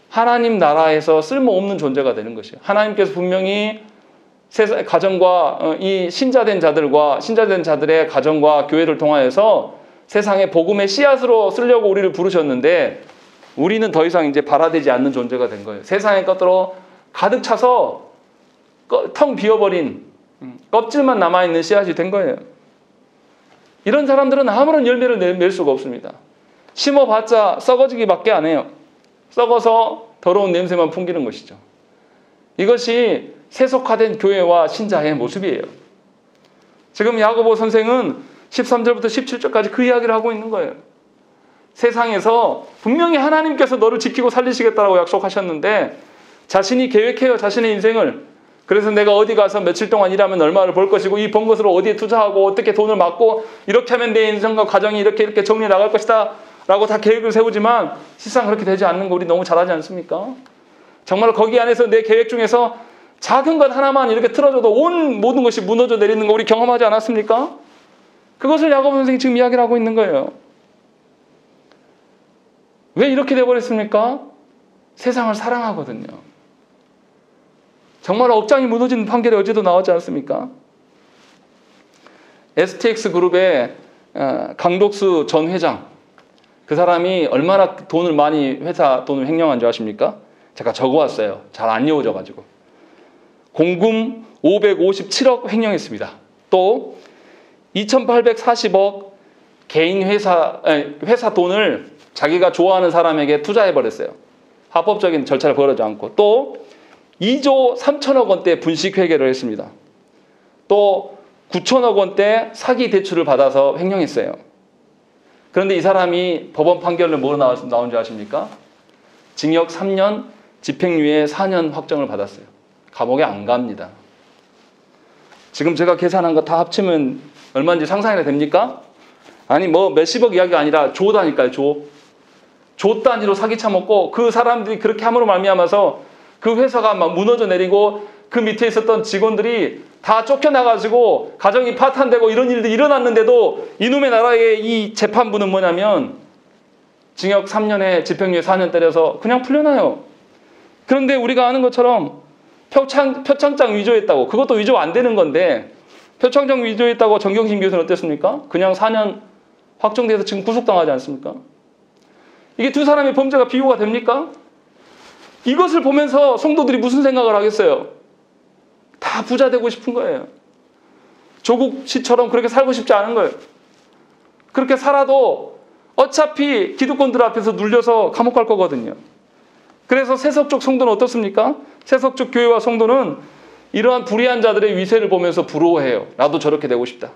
하나님 나라에서 쓸모없는 존재가 되는 것이에요. 하나님께서 분명히 가정과 이 신자된 자들의 가정과 교회를 통하여서 세상에 복음의 씨앗으로 쓰려고 우리를 부르셨는데 우리는 더 이상 이제 발화되지 않는 존재가 된 거예요. 세상의 것들로 가득 차서 텅 비어버린 껍질만 남아있는 씨앗이 된 거예요. 이런 사람들은 아무런 열매를 낼 수가 없습니다. 심어봤자 썩어지기밖에 안 해요. 썩어서 더러운 냄새만 풍기는 것이죠. 이것이 세속화된 교회와 신자의 모습이에요. 지금 야고보 선생은 13절부터 17절까지 그 이야기를 하고 있는 거예요. 세상에서 분명히 하나님께서 너를 지키고 살리시겠다고 약속하셨는데 자신이 계획해요. 자신의 인생을. 그래서 내가 어디 가서 며칠 동안 일하면 얼마를 벌 것이고 이 번 것으로 어디에 투자하고 어떻게 돈을 막고 이렇게 하면 내 인생과 가정이 이렇게 정리해 나갈 것이다 라고 다 계획을 세우지만 실상 그렇게 되지 않는 거 우리 너무 잘 알지 않습니까? 정말 거기 안에서 내 계획 중에서 작은 것 하나만 이렇게 틀어져도 온 모든 것이 무너져 내리는 거 우리 경험하지 않았습니까? 그것을 야고보 선생이 지금 이야기를 하고 있는 거예요. 왜 이렇게 돼버렸습니까? 세상을 사랑하거든요. 정말 억장이 무너지는 판결이 어제도 나왔지 않습니까? STX 그룹의 강덕수 전 회장, 그 사람이 얼마나 돈을 많이 회사 돈을 횡령한 줄 아십니까? 제가 적어왔어요. 잘 안 이어져가지고. 공금 557억 횡령했습니다. 또 2840억 개인 회사 돈을 자기가 좋아하는 사람에게 투자해버렸어요. 합법적인 절차를 벌이지 않고. 또 2조 3천억 원대 분식회계를 했습니다. 또 9천억 원대 사기 대출을 받아서 횡령했어요. 그런데 이 사람이 법원 판결을 뭐로 나온 줄 아십니까? 징역 3년, 집행유예 4년 확정을 받았어요. 감옥에 안 갑니다. 지금 제가 계산한 거 다 합치면 얼마인지 상상이 됩니까? 아니 뭐 몇십억 이야기가 아니라 조 단위니까요. 조 단위로 사기쳐 먹고 그 사람들이 그렇게 함으로 말미암아서 그 회사가 막 무너져 내리고 그 밑에 있었던 직원들이 다 쫓겨나가지고 가정이 파탄되고 이런 일들이 일어났는데도 이놈의 나라의 이 재판부는 뭐냐면 징역 3년에 집행유예 4년 때려서 그냥 풀려나요. 그런데 우리가 아는 것처럼 표창장 위조했다고, 그것도 위조 안 되는 건데 표창장 위조했다고 정경심 교수는 어땠습니까? 그냥 4년 확정돼서 지금 구속당하지 않습니까? 이게 두 사람의 범죄가 비교가 됩니까? 이것을 보면서 성도들이 무슨 생각을 하겠어요? 다 부자 되고 싶은 거예요. 조국 씨처럼 그렇게 살고 싶지 않은 거예요. 그렇게 살아도 어차피 기득권들 앞에서 눌려서 감옥 갈 거거든요. 그래서 세속적 성도는 어떻습니까? 세속적 교회와 성도는 이러한 불의한 자들의 위세를 보면서 부러워해요. 나도 저렇게 되고 싶다.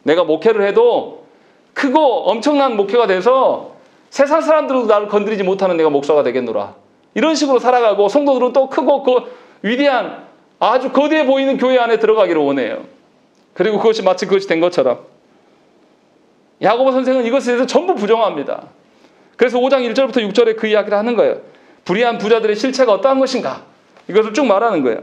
내가 목회를 해도 크고 엄청난 목회가 돼서 세상 사람들도 나를 건드리지 못하는 내가 목사가 되겠노라. 이런 식으로 살아가고 성도들은 또 크고 그 위대한 아주 거대해 보이는 교회 안에 들어가기를 원해요. 그리고 그것이 마치 그것이 된 것처럼. 야고보 선생은 이것에 대해서 전부 부정합니다. 그래서 5장 1절부터 6절에 그 이야기를 하는 거예요. 불의한 부자들의 실체가 어떠한 것인가? 이것을 쭉 말하는 거예요.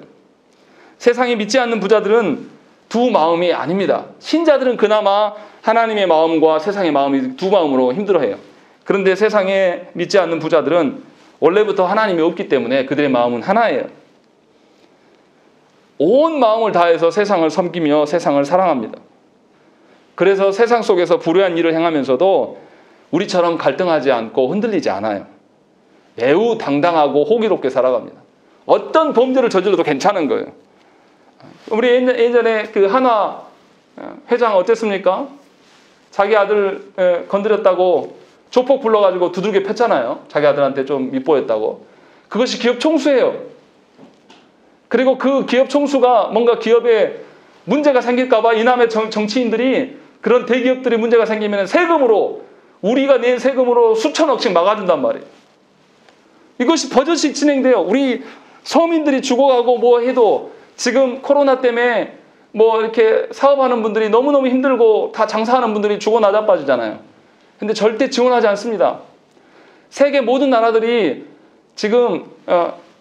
세상에 믿지 않는 부자들은 두 마음이 아닙니다. 신자들은 그나마 하나님의 마음과 세상의 마음이 두 마음으로 힘들어해요. 그런데 세상에 믿지 않는 부자들은 원래부터 하나님이 없기 때문에 그들의 마음은 하나예요. 온 마음을 다해서 세상을 섬기며 세상을 사랑합니다. 그래서 세상 속에서 불의한 일을 행하면서도 우리처럼 갈등하지 않고 흔들리지 않아요. 매우 당당하고 호기롭게 살아갑니다. 어떤 범죄를 저질러도 괜찮은 거예요. 우리 예전에 그 한화 회장 어땠습니까? 자기 아들 건드렸다고 조폭 불러가지고 두들겨 팼잖아요. 자기 아들한테 좀 밉보였다고. 그것이 기업 총수예요. 그리고 그 기업 총수가 뭔가 기업에 문제가 생길까봐 이남의 정치인들이 그런 대기업들이 문제가 생기면 세금으로, 우리가 낸 세금으로 수천억씩 막아준단 말이에요. 이것이 버젓이 진행돼요. 우리 서민들이 죽어가고 뭐 해도 지금 코로나 때문에 뭐 이렇게 사업하는 분들이 너무너무 힘들고 다 장사하는 분들이 죽어 나자빠지잖아요. 근데 절대 지원하지 않습니다. 세계 모든 나라들이 지금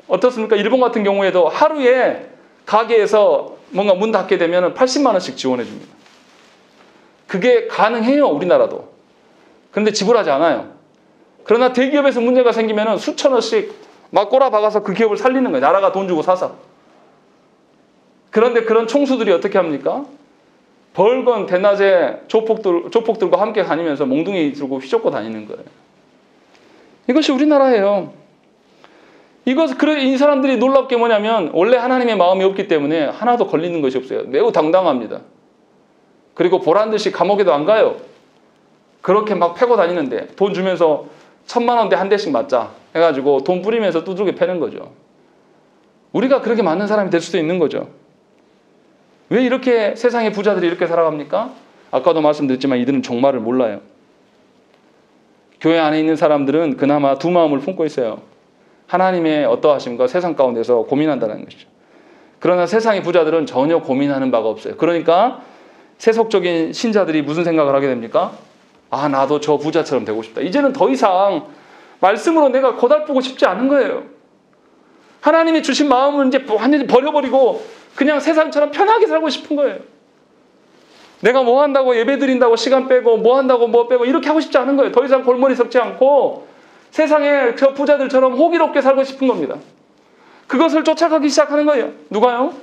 어떻습니까? 일본 같은 경우에도 하루에 가게에서 뭔가 문 닫게 되면 80만 원씩 지원해 줍니다. 그게 가능해요, 우리나라도. 그런데 지불하지 않아요. 그러나 대기업에서 문제가 생기면 수천 원씩 막 꼬라박아서 그 기업을 살리는 거예요. 나라가 돈 주고 사서. 그런데 그런 총수들이 어떻게 합니까? 벌건 대낮에 조폭들과 함께 다니면서 몽둥이 들고 휘젓고 다니는 거예요. 이것이 우리나라예요. 이 사람들이 놀랍게 뭐냐면 원래 하나님의 마음이 없기 때문에 하나도 걸리는 것이 없어요. 매우 당당합니다. 그리고 보란듯이 감옥에도 안 가요. 그렇게 막 패고 다니는데 돈 주면서 1,000만 원대 한 대씩 맞자 해가지고 돈 뿌리면서 두들겨 패는 거죠. 우리가 그렇게 맞는 사람이 될 수도 있는 거죠. 왜 이렇게 세상의 부자들이 이렇게 살아갑니까? 아까도 말씀드렸지만 이들은 종말을 몰라요. 교회 안에 있는 사람들은 그나마 두 마음을 품고 있어요. 하나님의 어떠하심과 세상 가운데서 고민한다는 것이죠. 그러나 세상의 부자들은 전혀 고민하는 바가 없어요. 그러니까 세속적인 신자들이 무슨 생각을 하게 됩니까? 아, 나도 저 부자처럼 되고 싶다. 이제는 더 이상 말씀으로 내가 고달프고 싶지 않은 거예요. 하나님이 주신 마음은 이제 완전히 버려버리고 그냥 세상처럼 편하게 살고 싶은 거예요. 내가 뭐 한다고 예배 드린다고 시간 빼고 뭐 한다고 뭐 빼고 이렇게 하고 싶지 않은 거예요. 더 이상 골머리 썩지 않고 세상에 저 부자들처럼 호기롭게 살고 싶은 겁니다. 그것을 쫓아가기 시작하는 거예요. 누가요?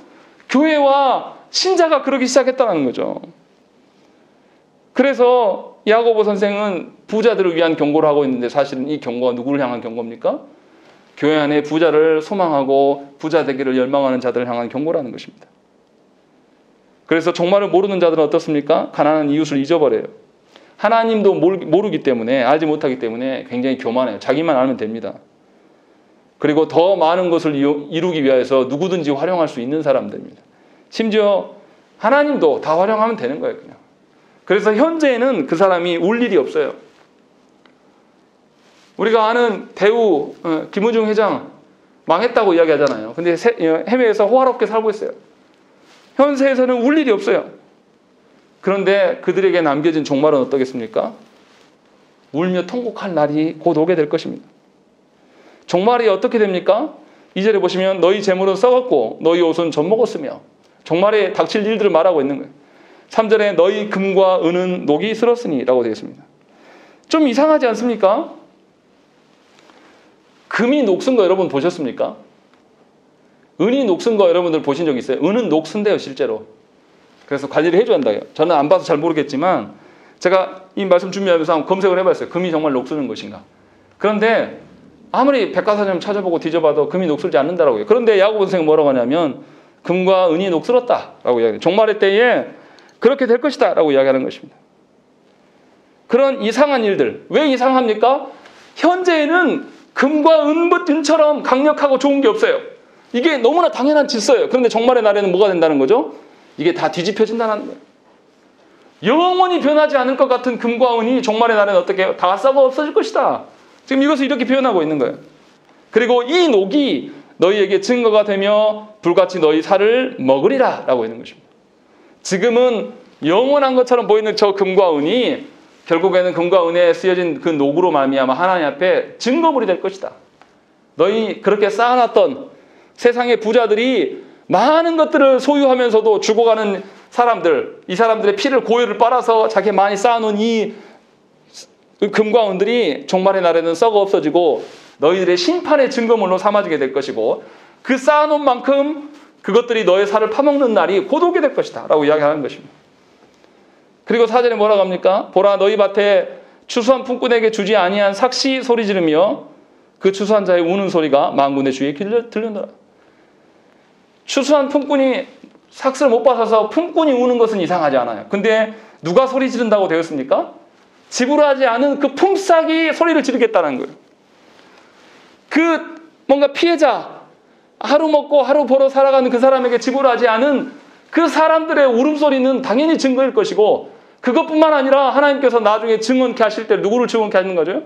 교회와 신자가 그러기 시작했다는 거죠. 그래서 야고보 선생은 부자들을 위한 경고를 하고 있는데 사실은 이 경고가 누구를 향한 경고입니까? 교회 안에 부자를 소망하고 부자 되기를 열망하는 자들을 향한 경고라는 것입니다. 그래서 종말을 모르는 자들은 어떻습니까? 가난한 이웃을 잊어버려요. 하나님도 모르기 때문에, 알지 못하기 때문에 굉장히 교만해요. 자기만 알면 됩니다. 그리고 더 많은 것을 이루기 위해서 누구든지 활용할 수 있는 사람들입니다. 심지어 하나님도 다 활용하면 되는 거예요, 그냥. 그래서 현재는 그 사람이 울 일이 없어요. 우리가 아는 배우 김우중 회장 망했다고 이야기하잖아요. 근데 해외에서 호화롭게 살고 있어요. 현세에서는 울 일이 없어요. 그런데 그들에게 남겨진 종말은 어떠겠습니까? 울며 통곡할 날이 곧 오게 될 것입니다. 종말이 어떻게 됩니까? 2절에 보시면 너희 재물은 썩었고 너희 옷은 젖먹었으며, 종말에 닥칠 일들을 말하고 있는 거예요. 3절에 너희 금과 은은 녹이 슬었으니 라고 되어 있습니다. 좀 이상하지 않습니까? 금이 녹슨 거 여러분 보셨습니까? 은이 녹슨 거 여러분들 보신 적 있어요? 은은 녹슨데요, 실제로. 그래서 관리를 해줘야 한다요. 저는 안 봐서 잘 모르겠지만 제가 이 말씀 준비하면서 한번 검색을 해봤어요. 금이 정말 녹슬는 것인가. 그런데 아무리 백과사전 찾아보고 뒤져봐도 금이 녹슬지 않는다라고 해요. 그런데 야고보 선생은 뭐라고 하냐면 금과 은이 녹슬었다라고 이야기해요. 종말의 때에 그렇게 될 것이다 라고 이야기하는 것입니다. 그런 이상한 일들, 왜 이상합니까? 현재에는 금과 은처럼 강력하고 좋은 게 없어요. 이게 너무나 당연한 질서예요. 그런데 종말의 날에는 뭐가 된다는 거죠? 이게 다 뒤집혀진다는 거예요. 영원히 변하지 않을 것 같은 금과 은이 종말의 날에는 어떻게 해요? 다 썩어 없어질 것이다. 지금 이것을 이렇게 표현하고 있는 거예요. 그리고 이 녹이 너희에게 증거가 되며 불같이 너희 살을 먹으리라 라고 있는 것입니다. 지금은 영원한 것처럼 보이는 저 금과 은이 결국에는 금과 은에 쓰여진 그 녹으로 말미암아 하나님 앞에 증거물이 될 것이다. 너희 그렇게 쌓아놨던 세상의 부자들이 많은 것들을 소유하면서도 죽어가는 사람들, 이 사람들의 피를 고유를 빨아서 자기 많이 쌓아놓은 이 금과 은들이 종말의 날에는 썩어 없어지고 너희들의 심판의 증거물로 삼아지게 될 것이고, 그 쌓아놓은 만큼 그것들이 너의 살을 파먹는 날이 곧 오게 될 것이다 라고 이야기하는 것입니다. 그리고 4절에 뭐라고 합니까? 보라 너희 밭에 추수한 품꾼에게 주지 아니한 삭시 소리 지르며 그 추수한 자의 우는 소리가 만군의 주에 들려노라. 추수한 품꾼이 삭스를 못 받아서 품꾼이 우는 것은 이상하지 않아요. 근데 누가 소리 지른다고 되었습니까? 지불하지 않은 그 품삯이 소리를 지르겠다는 거예요. 그 뭔가 피해자, 하루 먹고 하루 벌어 살아가는 그 사람에게 지불하지 않은 그 사람들의 울음소리는 당연히 증거일 것이고, 그것뿐만 아니라 하나님께서 나중에 증언케 하실 때 누구를 증언케 하는 거죠?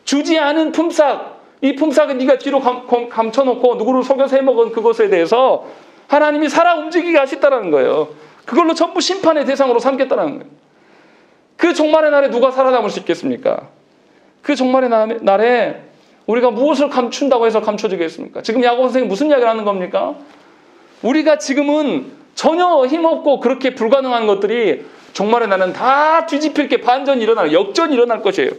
주지 않은 품삯, 이 품삯은 네가 뒤로 감춰놓고 누구를 속여서 해먹은 그것에 대해서 하나님이 살아 움직이게 하셨다는 거예요. 그걸로 전부 심판의 대상으로 삼겠다는 거예요. 그 종말의 날에 누가 살아남을 수 있겠습니까? 그 종말의 날에 우리가 무엇을 감춘다고 해서 감춰지겠습니까? 지금 야고보 선생님이 무슨 이야기를 하는 겁니까? 우리가 지금은 전혀 힘없고 그렇게 불가능한 것들이 종말의 날은 다 뒤집힐 게 반전이 일어날, 역전이 일어날 것이에요.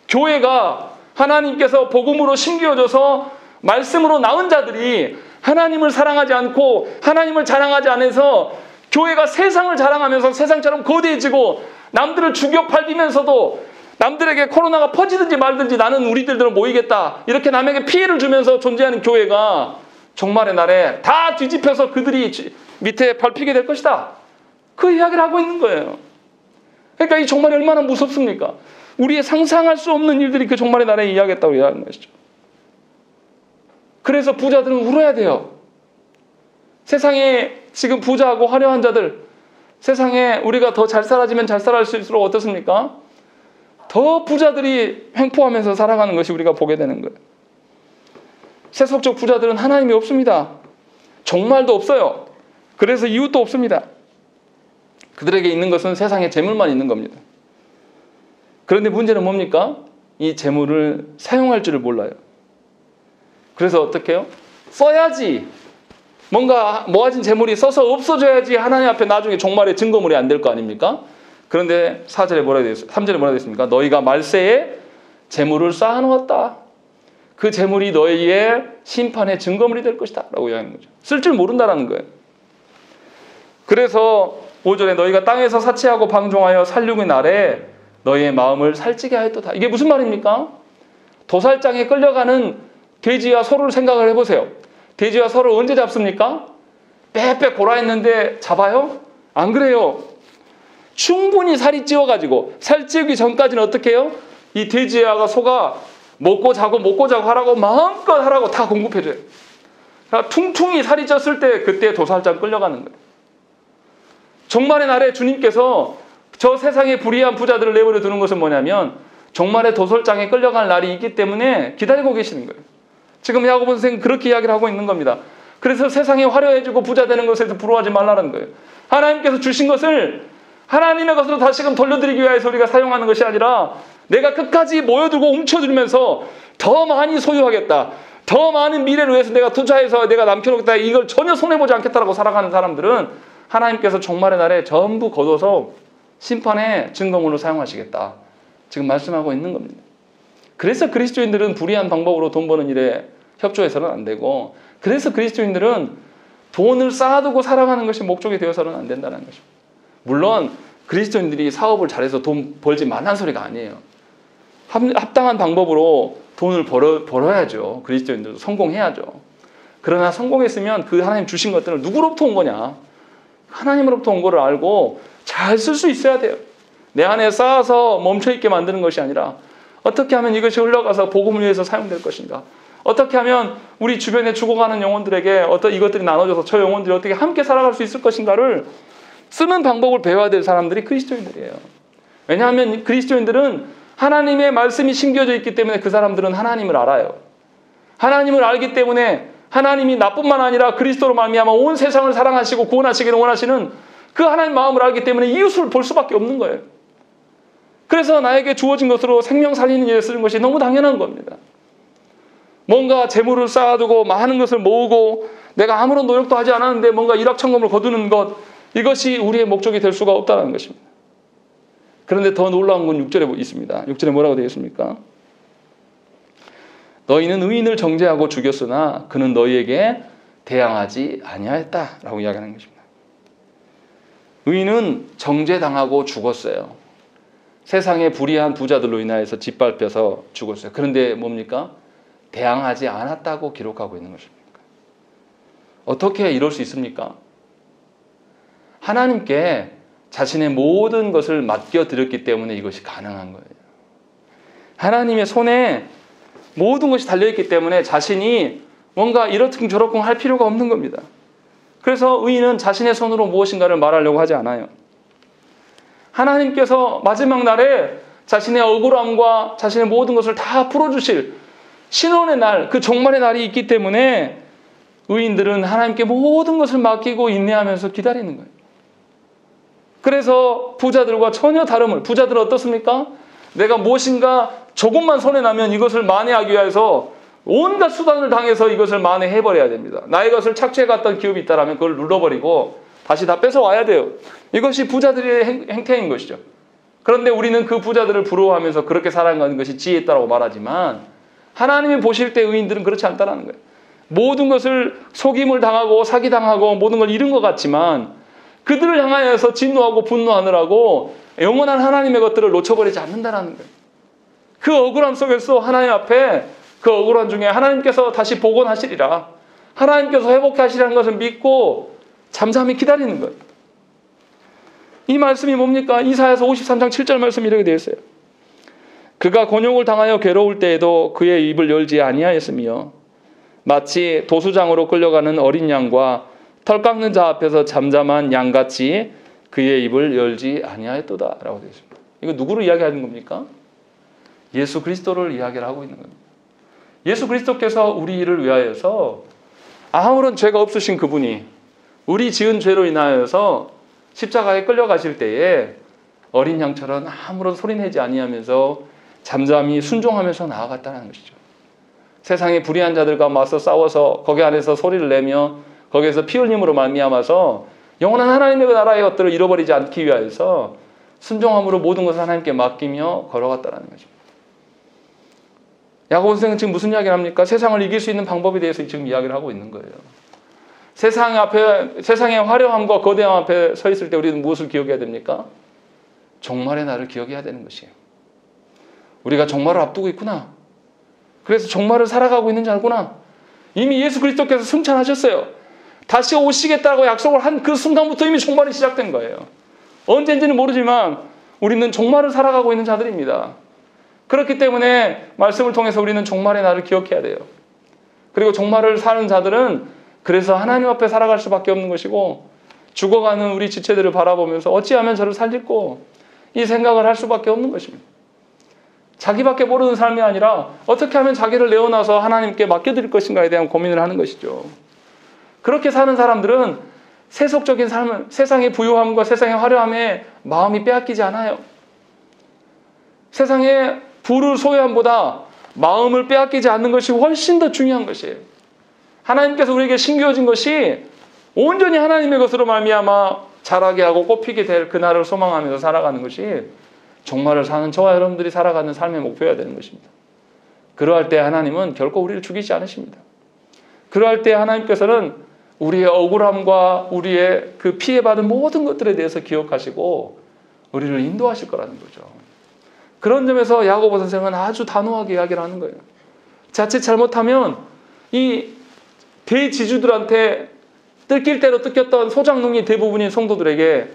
교회가 하나님께서 복음으로 심겨져서 말씀으로 나온 자들이 하나님을 사랑하지 않고 하나님을 자랑하지 않아서 교회가 세상을 자랑하면서 세상처럼 거대해지고 남들을 죽여 팔리면서도 남들에게 코로나가 퍼지든지 말든지 나는 우리들대로 모이겠다 이렇게 남에게 피해를 주면서 존재하는 교회가 종말의 날에 다 뒤집혀서 그들이 밑에 밟히게 될 것이다. 그 이야기를 하고 있는 거예요. 그러니까 이 종말이 얼마나 무섭습니까? 우리의 상상할 수 없는 일들이 그 종말의 날에 이야기했다고 이야기하는 것이죠. 그래서 부자들은 울어야 돼요. 세상에 지금 부자하고 화려한 자들, 세상에 우리가 더 잘 살아지면 잘 살아질수록 어떻습니까? 더 부자들이 횡포하면서 살아가는 것이 우리가 보게 되는 거예요. 세속적 부자들은 하나님이 없습니다. 종말도 없어요. 그래서 이웃도 없습니다. 그들에게 있는 것은 세상의 재물만 있는 겁니다. 그런데 문제는 뭡니까? 이 재물을 사용할 줄을 몰라요. 그래서 어떻게 해요? 써야지. 뭔가 모아진 재물이 써서 없어져야지 하나님 앞에 나중에 종말의 증거물이 안 될 거 아닙니까? 그런데 3절에 뭐라 되어 있습니까? 너희가 말세에 재물을 쌓아놓았다. 그 재물이 너희의 심판의 증거물이 될 것이다 라고 이야기하는 거죠. 쓸 줄 모른다는 거예요. 그래서 5절에 너희가 땅에서 사치하고 방종하여 살육의 날에 너희의 마음을 살찌게 하였도다. 이게 무슨 말입니까? 도살장에 끌려가는 돼지와 소를 생각을 해보세요. 돼지와 소를 언제 잡습니까? 빼빼 골아했는데 잡아요? 안 그래요. 충분히 살이 찌워가지고 살 찌우기 전까지는 어떻게 해요? 이 돼지와 소가 먹고 자고 하라고 마음껏 하라고 다 공급해줘요. 그러니까 퉁퉁이 살이 쪘을 때 그때 도살장 끌려가는 거예요. 종말의 날에 주님께서 저 세상의 불의한 부자들을 내버려 두는 것은 뭐냐면 종말의 도살장에 끌려갈 날이 있기 때문에 기다리고 계시는 거예요. 지금 야고보 선생은 그렇게 이야기를 하고 있는 겁니다. 그래서 세상에 화려해지고 부자 되는 것에 대해서 부러워하지 말라는 거예요. 하나님께서 주신 것을 하나님의 것으로 다시금 돌려드리기 위해서 우리가 사용하는 것이 아니라 내가 끝까지 모여들고 움켜들면서 더 많이 소유하겠다. 더 많은 미래를 위해서 내가 투자해서 내가 남겨놓겠다. 이걸 전혀 손해보지 않겠다라고 살아가는 사람들은 하나님께서 종말의 날에 전부 거둬서 심판의 증거물로 사용하시겠다. 지금 말씀하고 있는 겁니다. 그래서 그리스도인들은 불의한 방법으로 돈 버는 일에 협조해서는 안 되고, 그래서 그리스도인들은 돈을 쌓아두고 살아가는 것이 목적이 되어서는 안 된다는 것입니다. 물론 그리스도인들이 사업을 잘해서 돈 벌지 말란 소리가 아니에요. 합당한 방법으로 돈을 벌어야죠. 그리스도인들도 성공해야죠. 그러나 성공했으면 그 하나님 주신 것들을 누구로부터 온 거냐? 하나님으로부터 온 거를 알고 잘 쓸 수 있어야 돼요. 내 안에 쌓아서 멈춰있게 만드는 것이 아니라 어떻게 하면 이것이 흘러가서 복음을 위해서 사용될 것인가? 어떻게 하면 우리 주변에 죽어가는 영혼들에게 이것들이 나눠져서 저 영혼들이 어떻게 함께 살아갈 수 있을 것인가를 쓰는 방법을 배워야 될 사람들이 그리스도인들이에요. 왜냐하면 그리스도인들은 하나님의 말씀이 심겨져 있기 때문에 그 사람들은 하나님을 알아요. 하나님을 알기 때문에 하나님이 나뿐만 아니라 그리스도로 말미암아 온 세상을 사랑하시고 구원하시기를 원하시는 그 하나님 마음을 알기 때문에 이웃을 볼 수밖에 없는 거예요. 그래서 나에게 주어진 것으로 생명 살리는 일에 쓰는 것이 너무 당연한 겁니다. 뭔가 재물을 쌓아두고 많은 것을 모으고 내가 아무런 노력도 하지 않았는데 뭔가 일확천금을 거두는 것, 이것이 우리의 목적이 될 수가 없다는 것입니다. 그런데 더 놀라운 건 6절에 있습니다. 6절에 뭐라고 되어 있습니까? 너희는 의인을 정죄하고 죽였으나 그는 너희에게 대항하지 아니하였다라고 이야기하는 것입니다. 의인은 정죄당하고 죽었어요. 세상의 불의한 부자들로 인하여서 짓밟혀서 죽었어요. 그런데 뭡니까? 대항하지 않았다고 기록하고 있는 것입니다. 어떻게 이럴 수 있습니까? 하나님께 자신의 모든 것을 맡겨드렸기 때문에 이것이 가능한 거예요. 하나님의 손에 모든 것이 달려있기 때문에 자신이 뭔가 이렇든 저렇든 할 필요가 없는 겁니다. 그래서 의인은 자신의 손으로 무엇인가를 말하려고 하지 않아요. 하나님께서 마지막 날에 자신의 억울함과 자신의 모든 것을 다 풀어주실 신원의 날, 그 종말의 날이 있기 때문에 의인들은 하나님께 모든 것을 맡기고 인내하면서 기다리는 거예요. 그래서 부자들과 전혀 다름을, 부자들은 어떻습니까? 내가 무엇인가 조금만 손해나면 이것을 만회하기 위해서 온갖 수단을 당해서 이것을 만회해버려야 됩니다. 나의 것을 착취해갔던 기업이 있다면 그걸 눌러버리고 다시 다 뺏어와야 돼요. 이것이 부자들의 행태인 것이죠. 그런데 우리는 그 부자들을 부러워하면서 그렇게 살아가는 것이 지혜 있다고 말하지만 하나님이 보실 때 의인들은 그렇지 않다는 거예요. 모든 것을 속임을 당하고 사기당하고 모든 걸 잃은 것 같지만 그들을 향하여서 진노하고 분노하느라고 영원한 하나님의 것들을 놓쳐버리지 않는다는 거예요. 그 억울함 속에서 하나님 앞에 그 억울함 중에 하나님께서 다시 복원하시리라, 하나님께서 회복하시리라는 것을 믿고 잠잠히 기다리는 거예요. 이 말씀이 뭡니까? 이사야서 53장 7절 말씀이 이렇게 되어 있어요. 그가 곤욕을 당하여 괴로울 때에도 그의 입을 열지 아니하였으며 마치 도수장으로 끌려가는 어린 양과 털 깎는 자 앞에서 잠잠한 양같이 그의 입을 열지 아니하였도다 라고 되어 있습니다. 이거 누구를 이야기하는 겁니까? 예수 그리스도를 이야기를 하고 있는 겁니다. 예수 그리스도께서 우리 일을 위하여서 아무런 죄가 없으신 그분이 우리 지은 죄로 인하여서 십자가에 끌려가실 때에 어린 양처럼 아무런 소리내지 아니하면서 잠잠히 순종하면서 나아갔다는 것이죠. 세상의 불의한 자들과 맞서 싸워서 거기 안에서 소리를 내며 거기에서 피 흘림으로 말미암아서 영원한 하나님의 나라의 것들을 잃어버리지 않기 위하여서 순종함으로 모든 것을 하나님께 맡기며 걸어갔다는 것입니다. 야고보 선생은 지금 무슨 이야기를 합니까? 세상을 이길 수 있는 방법에 대해서 지금 이야기를 하고 있는 거예요. 세상의 화려함과 거대함 앞에 서 있을 때 우리는 무엇을 기억해야 됩니까? 종말의 날을 기억해야 되는 것이에요. 우리가 종말을 앞두고 있구나. 그래서 종말을 살아가고 있는 줄 알구나. 이미 예수 그리스도께서 승천하셨어요. 다시 오시겠다고 약속을 한 그 순간부터 이미 종말이 시작된 거예요. 언제인지는 모르지만 우리는 종말을 살아가고 있는 자들입니다. 그렇기 때문에 말씀을 통해서 우리는 종말의 날을 기억해야 돼요. 그리고 종말을 사는 자들은 그래서 하나님 앞에 살아갈 수밖에 없는 것이고, 죽어가는 우리 지체들을 바라보면서 어찌하면 저를 살릴고, 이 생각을 할 수밖에 없는 것입니다. 자기밖에 모르는 삶이 아니라 어떻게 하면 자기를 내어놔서 하나님께 맡겨드릴 것인가에 대한 고민을 하는 것이죠. 그렇게 사는 사람들은 세속적인 삶을, 세상의 부유함과 세상의 화려함에 마음이 빼앗기지 않아요. 세상의 부를 소유함보다 마음을 빼앗기지 않는 것이 훨씬 더 중요한 것이에요. 하나님께서 우리에게 신겨진 것이 온전히 하나님의 것으로 말미암아 자라게 하고 꽃피게 될 그날을 소망하면서 살아가는 것이 종말을 사는 저와 여러분들이 살아가는 삶의 목표여야 되는 것입니다. 그러할 때 하나님은 결코 우리를 죽이지 않으십니다. 그러할 때 하나님께서는 우리의 억울함과 우리의 그 피해받은 모든 것들에 대해서 기억하시고 우리를 인도하실 거라는 거죠. 그런 점에서 야고보 선생은 아주 단호하게 이야기를 하는 거예요. 자칫 잘못하면 이 대지주들한테 뜯길 대로 뜯겼던 소장농이 대부분인 성도들에게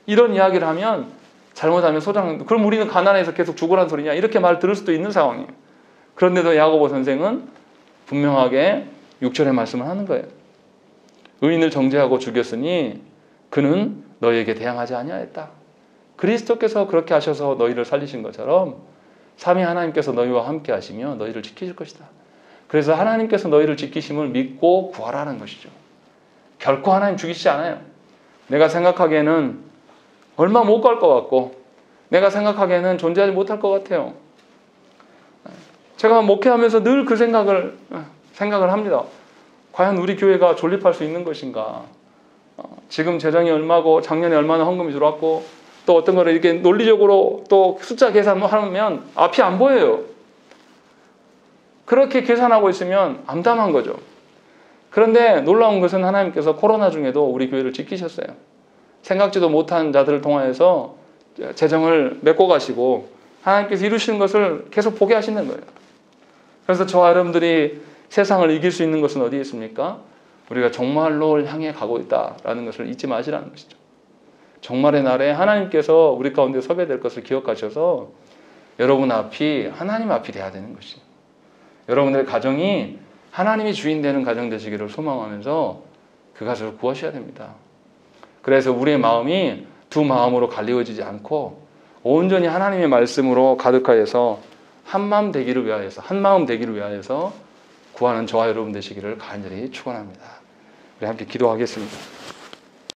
이런 이야기를 하면, 잘못하면 그럼 우리는 가난해서 계속 죽으란 소리냐, 이렇게 말 들을 수도 있는 상황이에요. 그런데도 야고보 선생은 분명하게 6절의 말씀을 하는 거예요. 의인을 정죄하고 죽였으니 그는 너희에게 대항하지 아니하였다. 그리스도께서 그렇게 하셔서 너희를 살리신 것처럼 삼위 하나님께서 너희와 함께 하시며 너희를 지키실 것이다. 그래서 하나님께서 너희를 지키심을 믿고 구하라는 것이죠. 결코 하나님 죽이시지 않아요. 내가 생각하기에는 얼마 못 갈 것 같고, 내가 생각하기에는 존재하지 못할 것 같아요. 제가 목회하면서 늘 그 생각을 합니다. 과연 우리 교회가 존립할 수 있는 것인가? 지금 재정이 얼마고 작년에 얼마나 헌금이 들어왔고 또 어떤 거를 이렇게 논리적으로 또 숫자 계산하면 앞이 안 보여요. 그렇게 계산하고 있으면 암담한 거죠. 그런데 놀라운 것은 하나님께서 코로나 중에도 우리 교회를 지키셨어요. 생각지도 못한 자들을 통하여서 재정을 메꿔 가시고 하나님께서 이루시는 것을 계속 보게 하시는 거예요. 그래서 저와 여러분들이 세상을 이길 수 있는 것은 어디에 있습니까? 우리가 종말로 향해 가고 있다라는 것을 잊지 마시라는 것이죠. 종말의 날에 하나님께서 우리 가운데 섭외될 것을 기억하셔서 여러분 앞이 하나님 앞이 돼야 되는 것이죠. 여러분들의 가정이 하나님이 주인 되는 가정 되시기를 소망하면서 그 가정을 구하셔야 됩니다. 그래서 우리의 마음이 두 마음으로 갈리워지지 않고 온전히 하나님의 말씀으로 가득하여서 한 마음 되기를 위하여서 구하는 저와 여러분 되시기를 간절히 축원합니다. 우리 함께 기도하겠습니다.